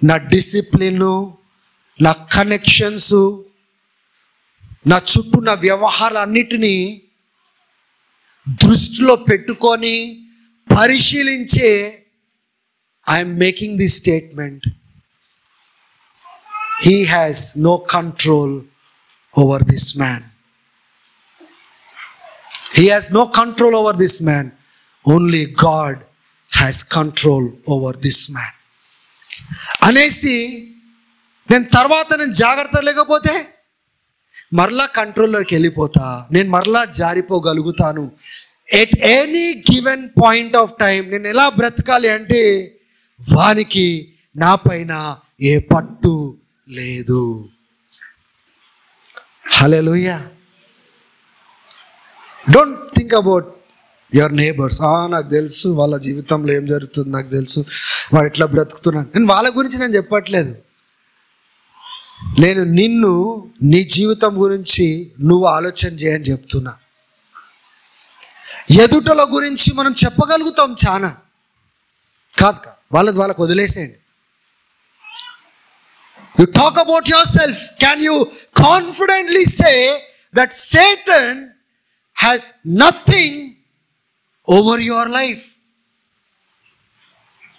నా డిసిప్లిను, నా కనెక్షన్స్, నా చుట్టూ నా వ్యవహారాలన్నిటినీ దృష్టిలో పెట్టుకొని పరిశీలించే I'm making this statement. He has no control over this man. He has no control over this man, only God has control over this man అనేసి నేను జాగ్రత్త లేకపోతే మరలా కంట్రోల్లోకి వెళ్ళిపోతా, నేను మరలా జారిపోగలుగుతాను. At any given point of time నేను ఎలా బ్రతకాలి అంటే, వానికి నా పైన ఏ పట్టు లేదు. Hallelujah. Don't think about your neighbours. నాకు తెలుసు వాళ్ళ జీవితంలో ఏం జరుగుతుంది, నాకు తెలుసు వాడు ఎట్లా బ్రతుకుతున్నాడు. నేను వాళ్ళ గురించి నేను చెప్పట్లేదు. నేను నిన్ను, నీ జీవితం గురించి నువ్వు ఆలోచన చేయని చెప్తున్నా. ఎదుటల గురించి మనం చెప్పగలుగుతాం చాలా, కాదు వాళ్ళకి వదిలేసేయండి. You talk about your self. Can you confidently say that Satan has nothing over your life?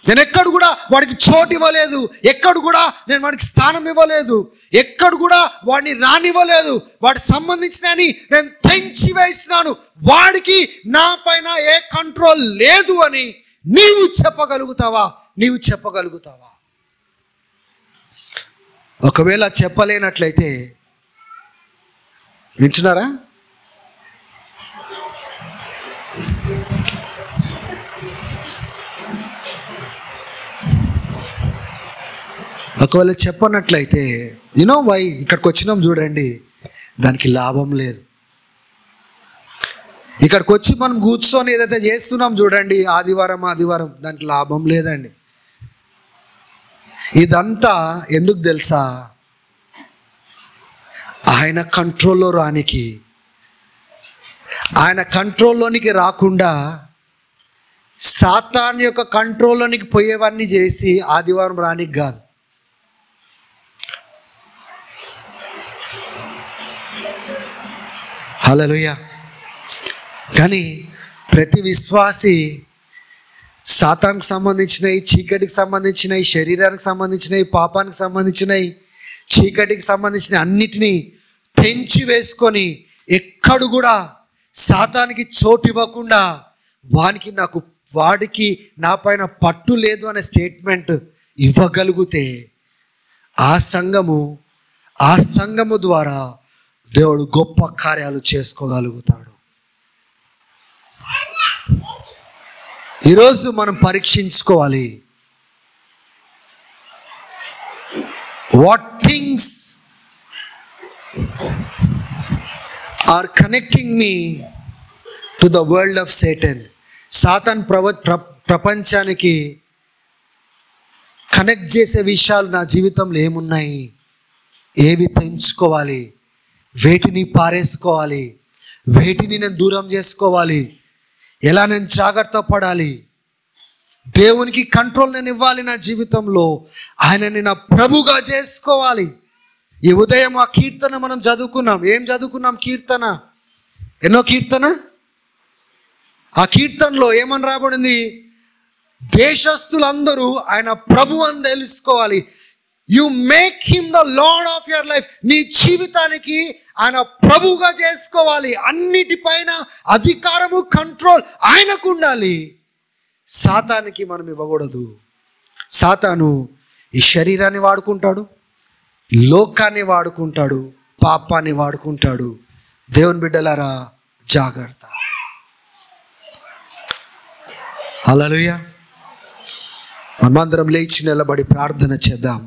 నేను ఎక్కడ కూడా వాడికి చోటు ఇవ్వలేదు, ఎక్కడ కూడా నేను వాడికి స్థానం ఇవ్వలేదు, ఎక్కడ కూడా వాడిని రానివ్వలేదు. వాడికి సంబంధించినని నేను తెంచి వేసినాను. వాడికి నా పైన ఏ కంట్రోల్ లేదు అని నీవు చెప్పగలుగుతావా? నీవు చెప్పగలుగుతావా? ఒకవేళ చెప్పలేనట్లయితే, వింటున్నారా? ఒకవేళ చెప్పనట్లయితే, యునో వై ఇక్కడికి వచ్చినాం చూడండి, దానికి లాభం లేదు. ఇక్కడికి వచ్చి మనం కూర్చొని ఏదైతే చేస్తున్నాం చూడండి, ఆదివారం దానికి లాభం లేదండి. ఇదంతా ఎందుకు తెలుసా? ఆయన కంట్రోల్లో రానికి, ఆయన కంట్రోల్లోనికి రాకుండా సాతాన్ యొక్క కంట్రోల్లోనికి పోయేవన్నీ చేసి ఆదివారం రానికి కాదు. హల్లెలూయా. కానీ ప్రతి విశ్వాసి సాతానికి సంబంధించినవి, చీకటికి సంబంధించినవి, శరీరానికి సంబంధించినవి, పాపానికి సంబంధించినవి, చీకటికి సంబంధించిన అన్నిటినీ తెంచి వేసుకొని ఎక్కడు కూడా సాతానికి చోటు ఇవ్వకుండా వాడికి నా పైన పట్టు లేదు అనే స్టేట్మెంట్ ఇవ్వగలిగితే ఆ సంఘము ద్వారా దేవుడు గొప్ప కార్యాలు చేసుకోగలుగుతాడు. ఈరోజు మనం పరీక్షించుకోవాలి. What things are connecting me to the world of Satan. సాతాన్ ప్రపంచానికి కనెక్ట్ చేసే విషయాలు నా జీవితంలో ఏమున్నాయి, ఏవి పెంచుకోవాలి, వేటిని పారేసుకోవాలి, వేటిని నేను దూరం చేసుకోవాలి, ఎలా నేను జాగ్రత్త పడాలి, దేవునికి కంట్రోల్ నేను ఇవ్వాలి నా జీవితంలో, ఆయనని నా ప్రభుగా చేసుకోవాలి. ఈ ఉదయం ఆ కీర్తన మనం చదువుకున్నాం. ఏం చదువుకున్నాం? కీర్తన. ఎన్నో కీర్తన? ఆ కీర్తనలో ఏమని రాబడింది? దేశస్తులందరూ ఆయన ప్రభు అని తెలుసుకోవాలి. You make him the lord of your life. నీ జీవితానికి ఆయన ప్రభుగా చేసుకోవాలి. అన్నిటిపైన అధికారము, కంట్రోల్ ఆయనకు ఉండాలి. సాతానికి మనం ఇవ్వకూడదు. సాతాను ఈ శరీరాన్ని వాడుకుంటాడు, లోకాన్ని వాడుకుంటాడు, పాపాన్ని వాడుకుంటాడు. దేవుని బిడ్డలారా జాగ్రత్త. హల్లెలూయా. మనమందరం లేచి నిలబడి ప్రార్థన చేద్దాం.